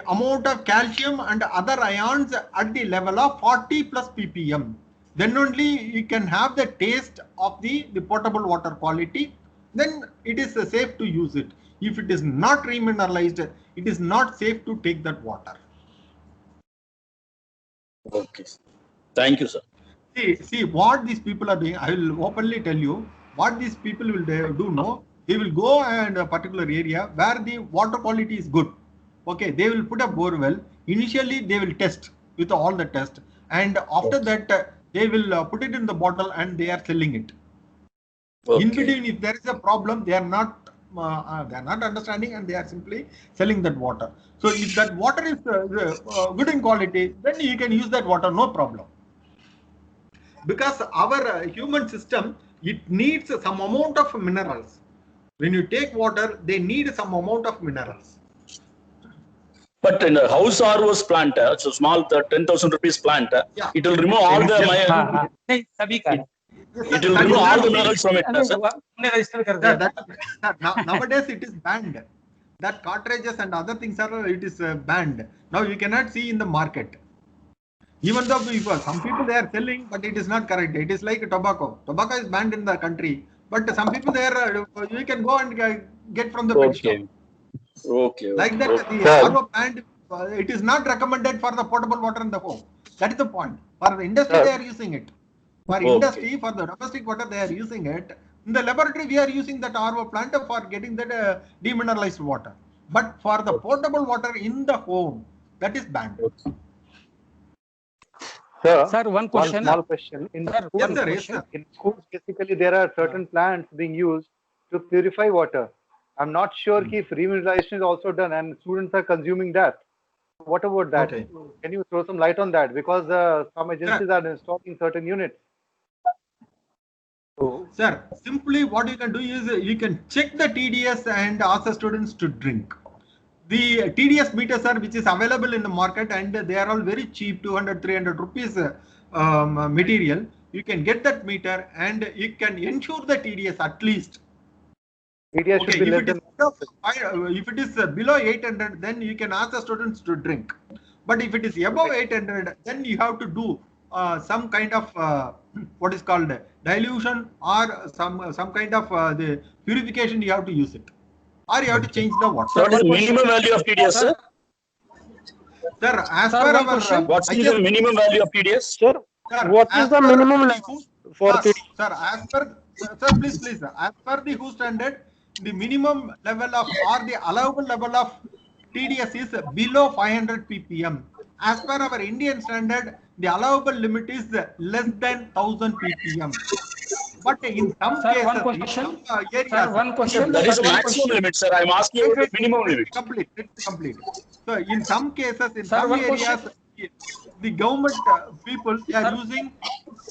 amount of calcium and other ions at the level of 40 plus ppm. Then only you can have the taste of the potable water quality. Then it is safe to use it. If it is not remineralized, it is not safe to take that water. Okay. Thank you, sir. See what these people are doing. I will openly tell you what these people will do. No, they will go and a particular area where the water quality is good. Okay, they will put a bore well. Initially, they will test with all the tests, and after that, they will put it in the bottle and they are selling it. Okay. In between, if there is a problem, they are not understanding and they are simply selling that water. So if that water is good in quality, then you can use that water, no problem. Because our human system, it needs some amount of minerals. When you take water, they need some amount of minerals. But in a house RO's plant, so small 10,000 rupees plant, it will remove all the it will remove all the minerals from it. Nowadays it is banned. That cartridges and other things it is banned. Now you cannot see in the market. Even though some people they are selling, but it is not correct. It is like tobacco. Tobacco is banned in the country, but some people there you can go and get from the pet shop. Okay. Like that, the RO plant, it is not recommended for the potable water in the home. That is the point. For the industry, they are using it. For industry, for the domestic water, they are using it. In the laboratory, we are using that RO plant for getting that demineralized water. But for the potable water in the home, that is banned. Sir, one small question. In schools, basically, there are certain plants being used to purify water. I'm not sure if remineralization is also done and students are consuming that. What about that? Okay. Can you throw some light on that? Because some agencies are installing certain units. Sir, simply what you can do is you can check the TDS and ask the students to drink. The TDS meters are which is available in the market and they are all very cheap, 200, 300 rupees material. You can get that meter and you can ensure the TDS at least. TDS should be less than if it is below 800, then you can ask the students to drink. But if it is above 800, then you have to do some kind of what is called dilution or some kind of the purification, you have to use it, or you have to change the water. So what is the minimum value of TDS, sir? Sir, as per our what's the minimum value of TDS? Sir, what is the minimum level for sir, TDS? sir, as per sir, please, as per the WHO standard, the minimum level of or the allowable level of TDS is below 500 ppm. As per our Indian standard, the allowable limit is less than 1000 ppm. But in some cases, one question. in some areas, Sir, one question. That is maximum limit, sir. I am asking about the minimum limit. Complete. So in some cases, in Sir, some one areas, question. the government people they are using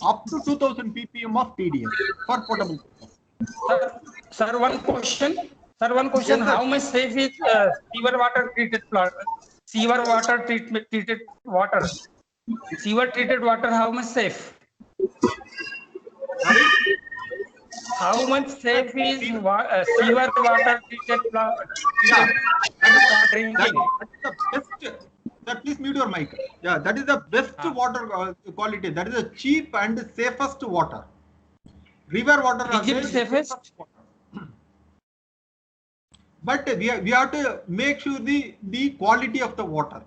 up to 2000 ppm of TDS for potable. Sir, one question. Sir, one question. Yes, sir. How much safe is sewer water treated plant? Sewer water treated water. Sewer treated water. How much safe? How much safe is sewer water treated plant? Drinking. Sir, please mute your mic. Yeah, that is the best water quality. That is the cheap and safest water. River water Is it safest? But we have to make sure the quality of the water,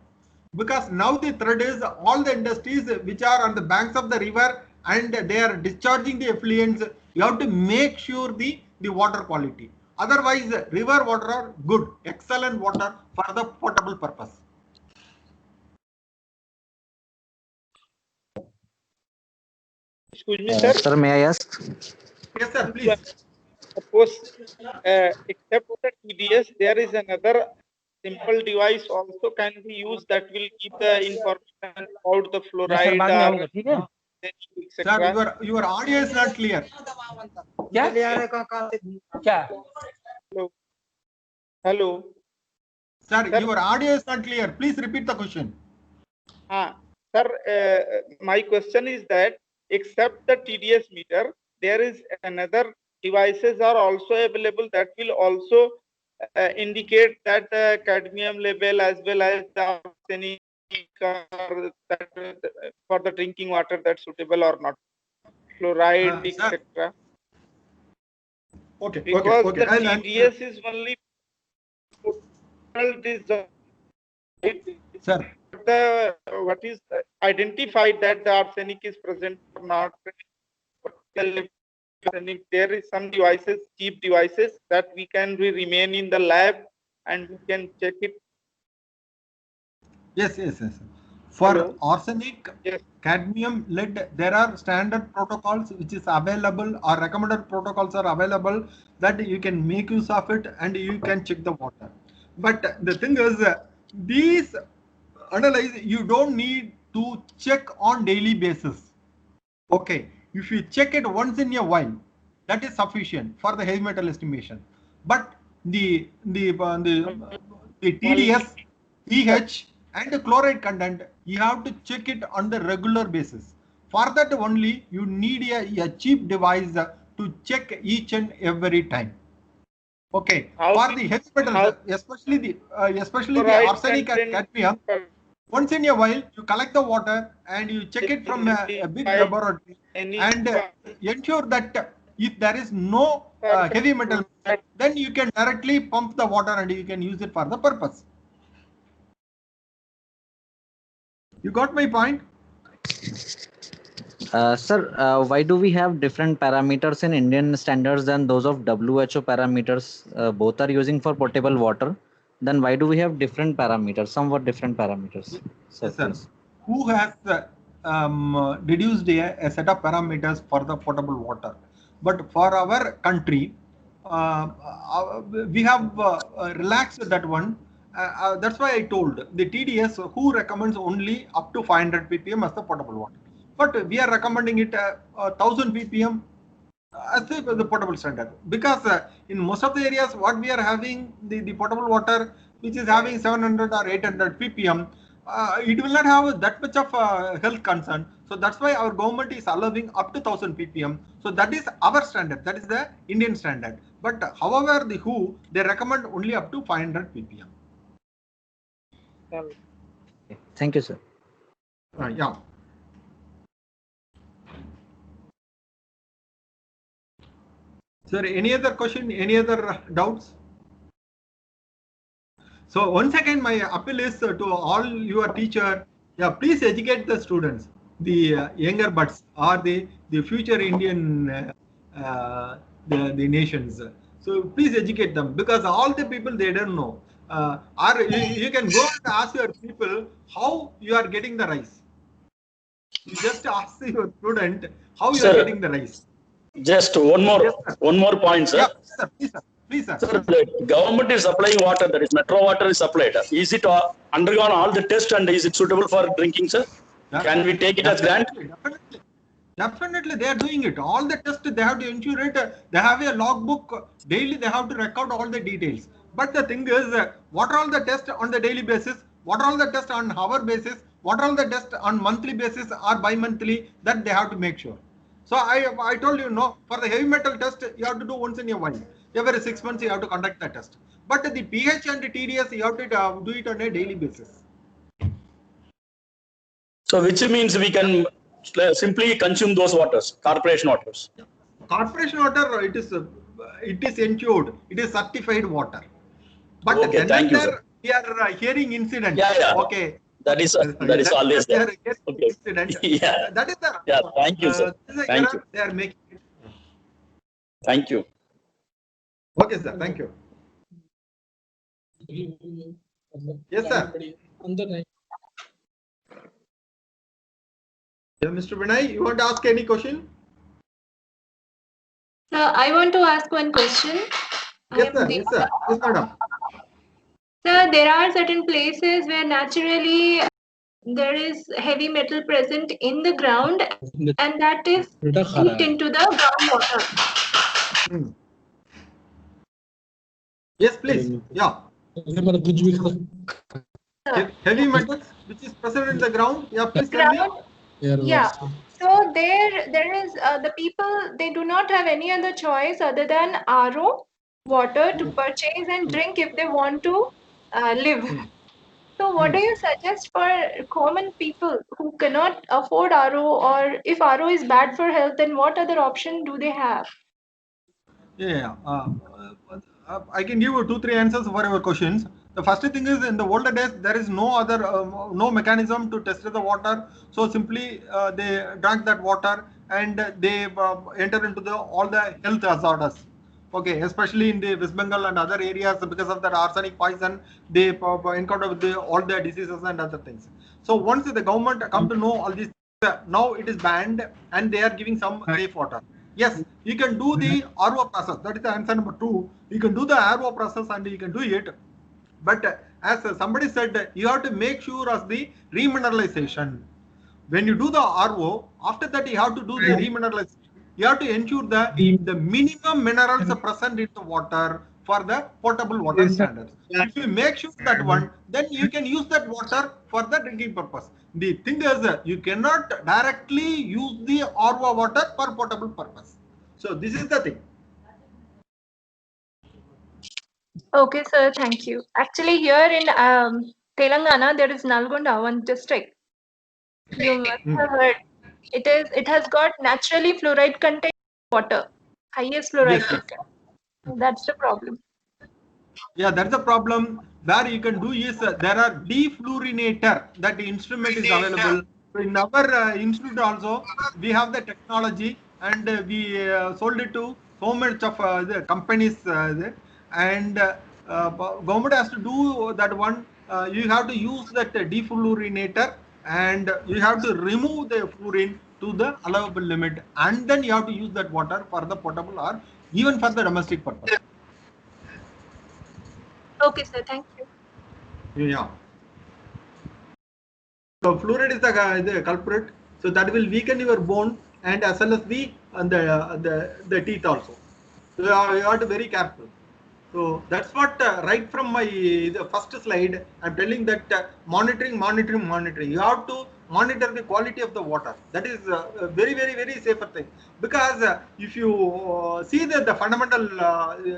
because now the threat is all the industries which are on the banks of the river and they are discharging the effluents. You have to make sure the water quality. Otherwise, river water are good, excellent water for the potable purpose. Excuse me, sir. Sir, may I ask? Yes, sir, please. Suppose, except the TDS, there is another simple device also can be used that will keep the information about the fluoride or Sir, your audio is not clear. Hello. Sir, your audio is not clear. Please repeat the question. Sir, my question is that except the TDS meter, there is another devices are also available that will also indicate that the cadmium level as well as the arsenic for the drinking water that's suitable or not, fluoride, etc. Okay. Because okay. the TDS is only Sir. What is identified that the arsenic is present or not. And if there is some devices, cheap devices that we can remain in the lab and we can check it. Yes. For arsenic, cadmium, lead, there are standard protocols which is available or recommended protocols are available that you can make use of it and you can check the water. But the thing is, these analyze you don't need to check on daily basis. Okay, if you check it once in a while, that is sufficient for the heavy metal estimation. But the TDS, pH and the chloride content, you have to check it on the regular basis. For that only, you need a cheap device to check each and every time. Okay, for the heavy metals, especially the arsenic and cadmium, once in a while you collect the water and you check it from a big laboratory and ensure that if there is no heavy metal, then you can directly pump the water and you can use it for the purpose. You got my point? Sir, why do we have different parameters in Indian standards than those of WHO parameters? Both are using for potable water. Then why do we have different parameters, somewhat different parameters? Yes, sir. Who has deduced a set of parameters for the potable water? But for our country, we have relaxed that one. That's why I told the TDS who recommends only up to 500 ppm as the potable water. But we are recommending it 1000 ppm as the potable standard, because in most of the areas what we are having the potable water which is having 700 or 800 ppm, it will not have that much of health concern. So that's why our government is allowing up to 1000 ppm. So that is our standard, that is the Indian standard. But however, the WHO, they recommend only up to 500 ppm. Thank you, sir. Yeah. Sir, any other question? Any other doubts? So once again, my appeal is to all your teacher. Yeah, please educate the students, the younger buds, or the future Indian the nations. So please educate them, because all the people, they don't know. Or you can go and ask your people how you are getting the rice. You just ask your student how you are getting the rice. Just one more point, sir. Yeah, sir, please, sir. Please, sir. Sir, the government is supplying water, that is metro water is supplied. Is it undergone all the tests and is it suitable for drinking, sir? Can we take it as grant? Definitely, they are doing it. All the tests, they have to ensure it. They have a logbook. Daily, they have to record all the details. But the thing is, what are all the tests on the daily basis? What are all the tests on hour basis? What are all the tests on monthly basis or bi-monthly? That they have to make sure. So I told you, no, for the heavy metal test, you have to do once in a while. Every 6 months, you have to conduct the test. But the pH and the TDS, you have to do it on a daily basis. So which means we can simply consume those waters, corporation waters. Corporation water, it is ensured, it is certified water. But okay, thank you, sir. We are hearing incident. Yeah. Okay. That is always there. Okay. Yeah. That is the. Yeah. Thank you, sir. Thank you. They are making it. Thank you. Okay, sir. Thank you. Yes, sir. Yeah, Mr. Vinay, you want to ask any question? Sir, I want to ask one question. Yes, sir. Yes, sir. Yes, madam. Sir, there are certain places where naturally there is heavy metal present in the ground and that is leaked into the groundwater. Yes, please. Yeah. Heavy metals which is present in the ground. Yeah, please tell me. Yeah. So there is the people, they do not have any other choice other than RO water to purchase and drink if they want to live. So what do you suggest for common people who cannot afford RO, or if RO is bad for health, then what other option do they have? Yeah. I can give you 2-3 answers for your questions. The first thing is, in the older days, there is no other no mechanism to test the water. So simply they drank that water and they enter into all the health hazards. Okay, especially in the West Bengal and other areas, because of that arsenic poison, they encounter with all the diseases and other things. So once the government come to know all this, now it is banned and they are giving some safe water. Yes, you can do the RO process. That is the answer number 2. You can do the RO process and you can do it. But as somebody said, you have to make sure of the remineralization. When you do the RO, after that you have to do the remineralization. You have to ensure that the minimum minerals are present in the water for the potable water standards. If you make sure that one, then you can use that water for the drinking purpose. The thing is, you cannot directly use the RO water for potable purpose. So this is the thing. Okay, sir. Thank you. Actually, here in Telangana, there is Nalgonda, one district. You must have heard. It has got naturally fluoride content water, highest fluoride content. That's the problem. Yeah, that's the problem. Where you can do is there are defluorinator. That instrument is available. So in our institute also, we have the technology and we sold it to so much of the companies and government has to do that one. You have to use that defluorinator and you have to remove the fluorine to the allowable limit, and then you have to use that water for the potable or even for the domestic purpose. Okay, sir. Thank you. Yeah. So fluoride is the culprit. So that will weaken your bone and as well as the teeth also. So you have to be very careful. So that's what right from my the first slide, I'm telling that monitoring. You have to monitor the quality of the water. That is very safer thing, because if you see the fundamental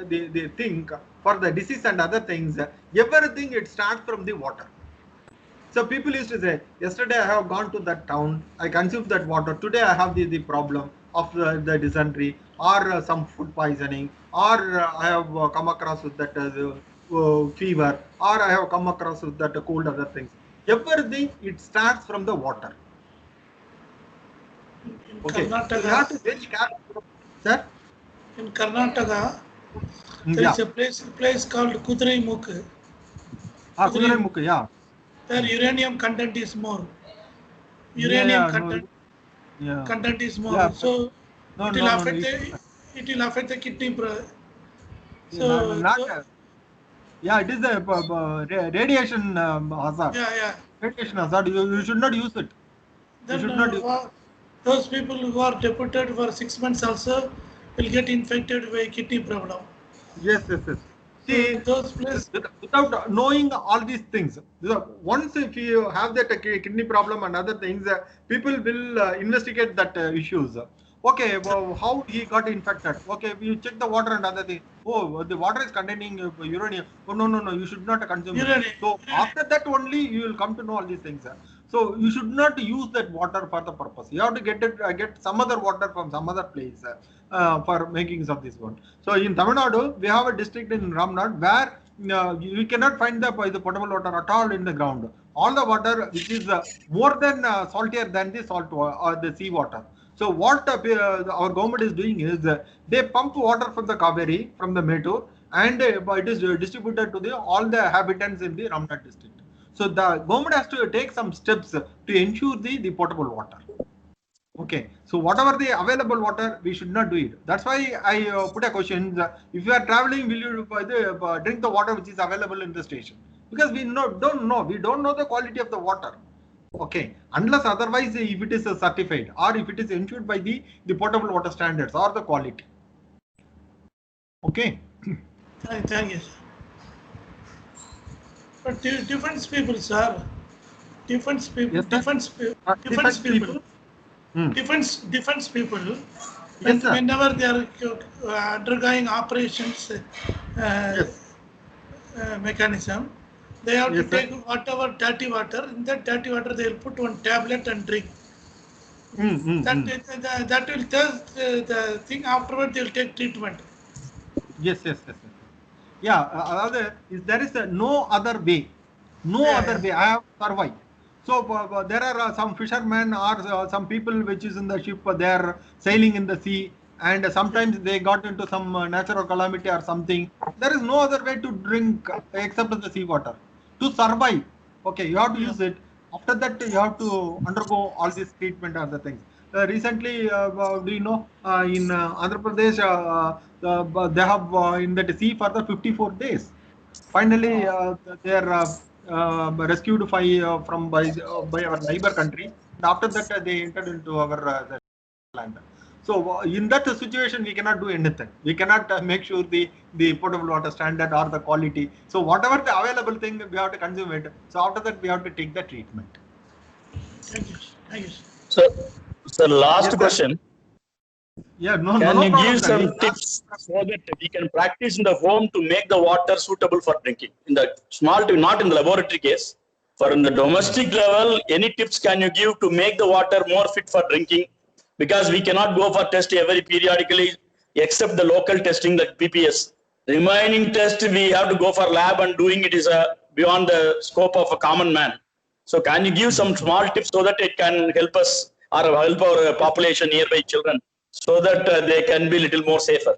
the thing for the disease and other things, everything it starts from the water. So people used to say, yesterday I have gone to that town, I consumed that water, today I have the problem of the dysentery. or some food poisoning, or I have come across with that fever, or I have come across with that cold, other things. Everything, it starts from the water. Okay. So you have to be very careful. Sir? In Karnataka, there is a place called Kudiremukkh. Kudiremukkh, yeah. Where uranium content is more. Uranium content is more. Yeah. So it will affect the kidney. Yeah, it is a radiation hazard. Yeah. Radiation hazard. You should not use it. Then those people who are deputed for 6 months also will get infected by kidney problem. Yes. See, those places, without knowing all these things, once if you have that kidney problem and other things, people will investigate that issues. Okay, well, how he got infected? Okay, you check the water and other things. Oh, the water is containing uranium. Oh, no, you should not consume it. So after that only you will come to know all these things. So you should not use that water for the purpose. You have to get some other water from some other place for making of this one. So in Tamil Nadu, we have a district in Ramnad where you cannot find the potable water at all in the ground. All the water which is more than saltier than the salt or the sea water. So what our government is doing is they pump water from the Kaveri, from the Mettur, and it is distributed to all the habitants in the Ramnad district. So the government has to take some steps to ensure the potable water. Okay, so whatever the available water, we should not do it. That's why I put a question: if you are traveling, will you drink the water which is available in the station? Because we don't know the quality of the water. Okay, unless otherwise if it is certified or if it is ensured by the potable water standards or the quality. Okay. Thank you. But different people, sir. Different people. Whenever they are undergoing operations mechanism, they have to take whatever dirty water. In that dirty water, they will put one tablet and drink. That will test the thing. Afterward, they will take treatment. Yes. Yeah, there is no other way. Other way. I have survived. So there are some fishermen or some people which is in the ship. They are sailing in the sea, and sometimes they got into some natural calamity or something. There is no other way to drink except the sea water to survive. Okay, you have to use it. After that, you have to undergo all this treatment and other things. Recently, do you know in Andhra Pradesh, they have in the sea for the 54 days. Finally, they are rescued by our neighbor country. And after that, they entered into our land. So in that situation, we cannot do anything. We cannot make sure the potable water standard or the quality. So whatever the available thing, we have to consume it. So after that, we have to take the treatment. Thank you. So last question. Yeah, Can you give some tips so that we can practice in the home to make the water suitable for drinking? In the not in the laboratory case, for in the domestic level, any tips can you give to make the water more fit for drinking? Because we cannot go for test every periodically, except the local testing like PPS. Remaining test, we have to go for lab, and doing it is beyond the scope of a common man. So can you give some small tips so that it can help us or help our population, nearby children, so that they can be little more safer?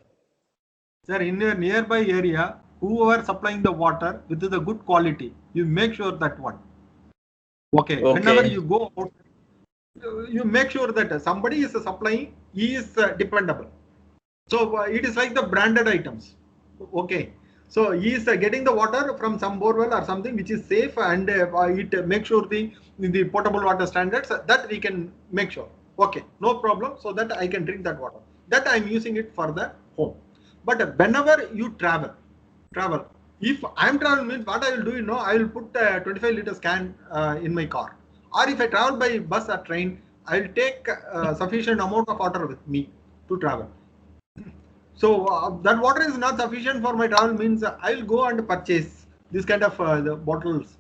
Sir, in your nearby area, whoever supplying the water with the good quality, you make sure that one. Okay. Whenever you go out, you make sure that somebody is supplying, he is dependable. So it is like the branded items. Okay. So he is getting the water from some borewell or something which is safe, and it makes sure the potable water standards that we can make sure. Okay, no problem. So that I can drink that water. That I am using it for the home. But whenever you travel. If I am traveling, means what I will do, I will put a 25 liters can in my car. Or if I travel by bus or train, I will take sufficient amount of water with me to travel. So that water is not sufficient for my travel, means I will go and purchase this kind of the bottles,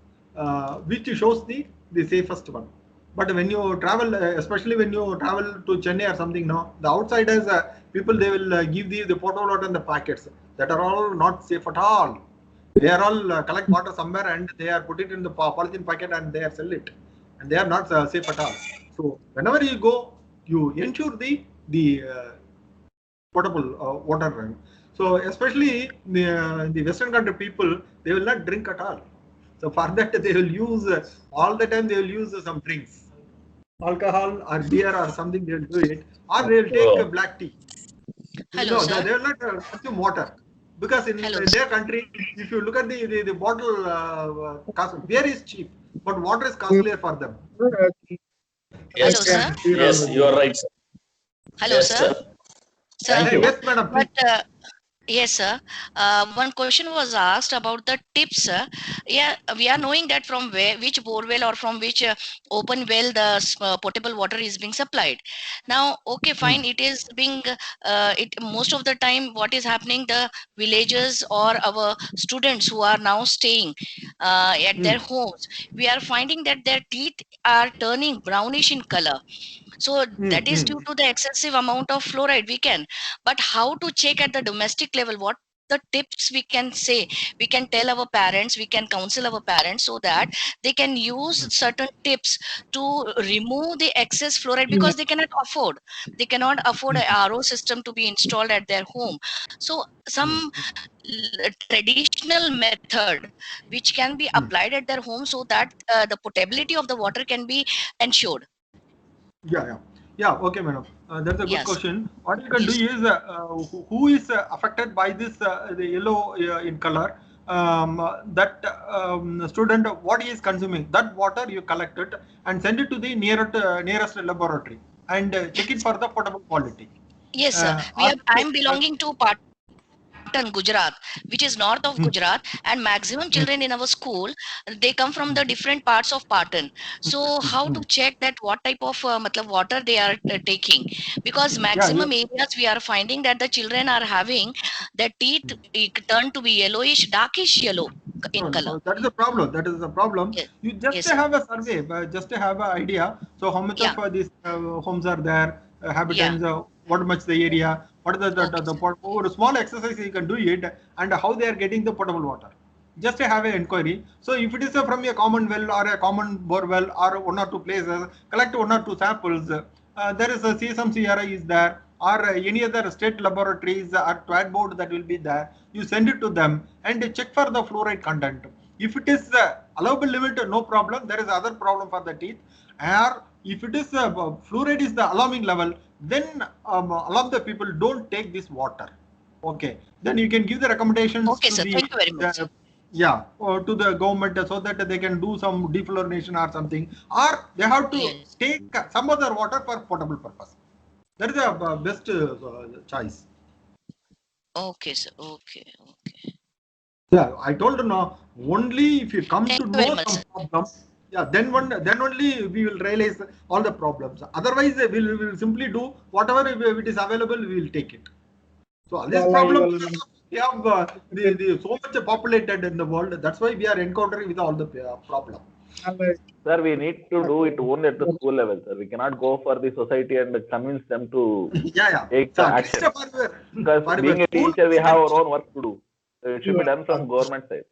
which shows the safest one. But when you travel, especially when you travel to Chennai or something, no, the outsiders people, they will give the potable water in the packets that are all not safe at all. They are all collect water somewhere and they are put it in the polythene packet and they are sell it, and they are not safe at all. So whenever you go, you ensure the potable water. So especially the Western country people, they will not drink at all. So for that they will use all the time, they will use some drinks, alcohol or beer or something. They will do it, or they will take black tea. Hello, No, sir. they will not consume water, because in their country, if you look at the bottle cost, beer is cheap, but water is costlier for them. Yes, Hello, sir. yes, you are right, sir. Hello, Yes, sir. sir. Sir, Thank you. Yes, madam. but yes, sir. One question was asked about the tips, sir. Yeah, we are knowing that from where, which borewell or from which open well the potable water is being supplied. Now, okay, fine. It is being it most of the time. What is happening? The villagers or our students who are now staying at their homes, we are finding that their teeth are turning brownish in color. So that is due to the excessive amount of fluoride. We can, but how to check at the domestic level? What the tips we can say? We can tell our parents, we can counsel our parents so that they can use certain tips to remove the excess fluoride, because they cannot afford a RO system to be installed at their home. So some traditional method which can be applied at their home so that the potability of the water can be ensured. Yeah. Okay, madam. That's a good Yes. question. What you can do is, who is affected by this the yellow in color? That student, what he is consuming, that water you collect it and send it to the nearest laboratory and check it for the potable quality. Yes, sir. I'm belonging to Patan, Gujarat, which is north of Gujarat, and maximum children in our school, they come from the different parts of Patan. So how to check that what type of water they are taking? Because maximum areas we are finding that the children are having their teeth turn to be yellowish, darkish yellow in color. That is the problem. That is the problem. Yes. You just Yes, have a survey, just to have an idea. So how much of these homes are there, habitants, what much the area, what is over a small exercise you can do it, and how they are getting the potable water. Just to have an inquiry. So if it is from a common well or a common bore well or one or two places, collect one or two samples. There is a CSMCRI is there, or any other state laboratories or TWAD board that will be there. You send it to them and check for the fluoride content. If it is allowable limit, no problem. There is other problem for the teeth. Or if it is fluoride is the alarming level, then allow the people don't take this water. Okay, then you can give the recommendations to sir. the Thank you very much. or to the government so that they can do some defluorination or something, or they have to take some other water for potable purpose. That is the best choice. Okay, sir. Okay. Yeah, I told you now. Only if you come to know some problems, then only we will realize all the problems. Otherwise, we will simply do whatever if it is available, we will take it. So this problem, we have the so much populated in the world. That's why we are encountering with all the problem. Sir, we need to do it only at the school level, sir. We cannot go for the society and convince them to take the action. Because being a teacher, we have our own work to do. So it should be done from government side.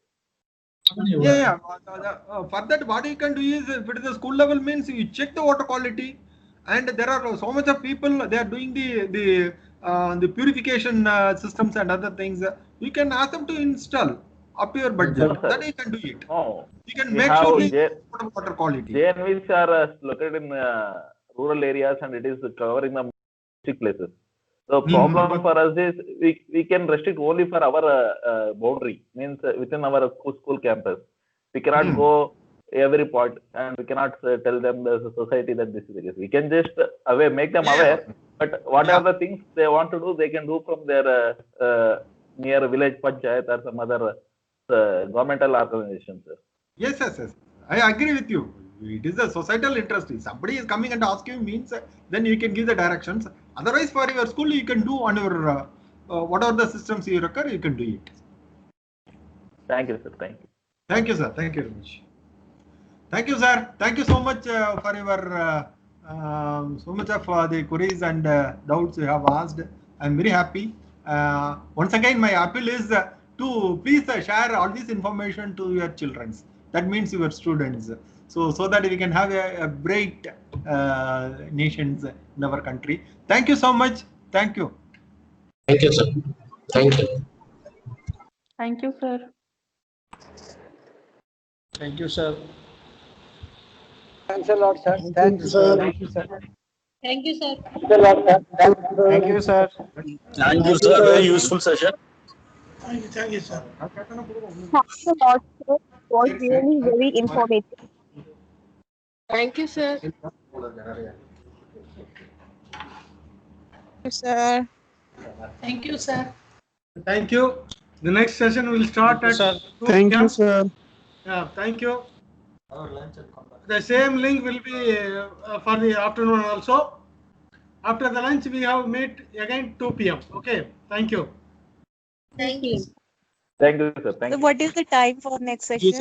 For that, what you can do is, if it is a school level, means you check the water quality, and there are so much of people, they are doing the purification systems and other things. You can ask them to install up to your budget. Then you can do it. You can make sure the water quality. JNVs are located in rural areas and it is covering the district places. So problem for us is we can restrict only for our boundary, means within our school campus. We cannot go every point and we cannot tell them the society that this is the case. We can just make them aware, but what are the things they want to do, they can do from their near village panchayat or some other governmental organizations. Yes. I agree with you. It is a societal interest. If somebody is coming and asking, means then you can give the directions. Otherwise, for your school, you can do on your whatever the systems you require, you can do it. Thank you, sir. Thank you. Thank you, sir. Thank you very much. Thank you, sir. Thank you so much for your so much of the queries and doubts you have asked. I'm very happy. Once again, my appeal is to please share all this information to your children. That means your students. So that we can have a bright nations in our country. Thank you so much. Thank you. Thank you, sir. Thank you. Thank you, sir. Thank you, sir. Thanks a lot, sir. Thank you, sir. Thank you, sir. Thank you, sir. Thank you, sir. Thank you, sir. Very useful session. Thank you, sir. Thanks a lot, sir. It was really very informative. Thank you, sir. Thank you, sir. Thank you, sir. Thank you. The next session will start at 2 Thank you, p.m. sir. Yeah, thank you. The same link will be for the afternoon also. After the lunch, we have meet again 2 p.m. Okay. Thank you. Thank you. Thank you, sir. Thank So you. what is the time for next session?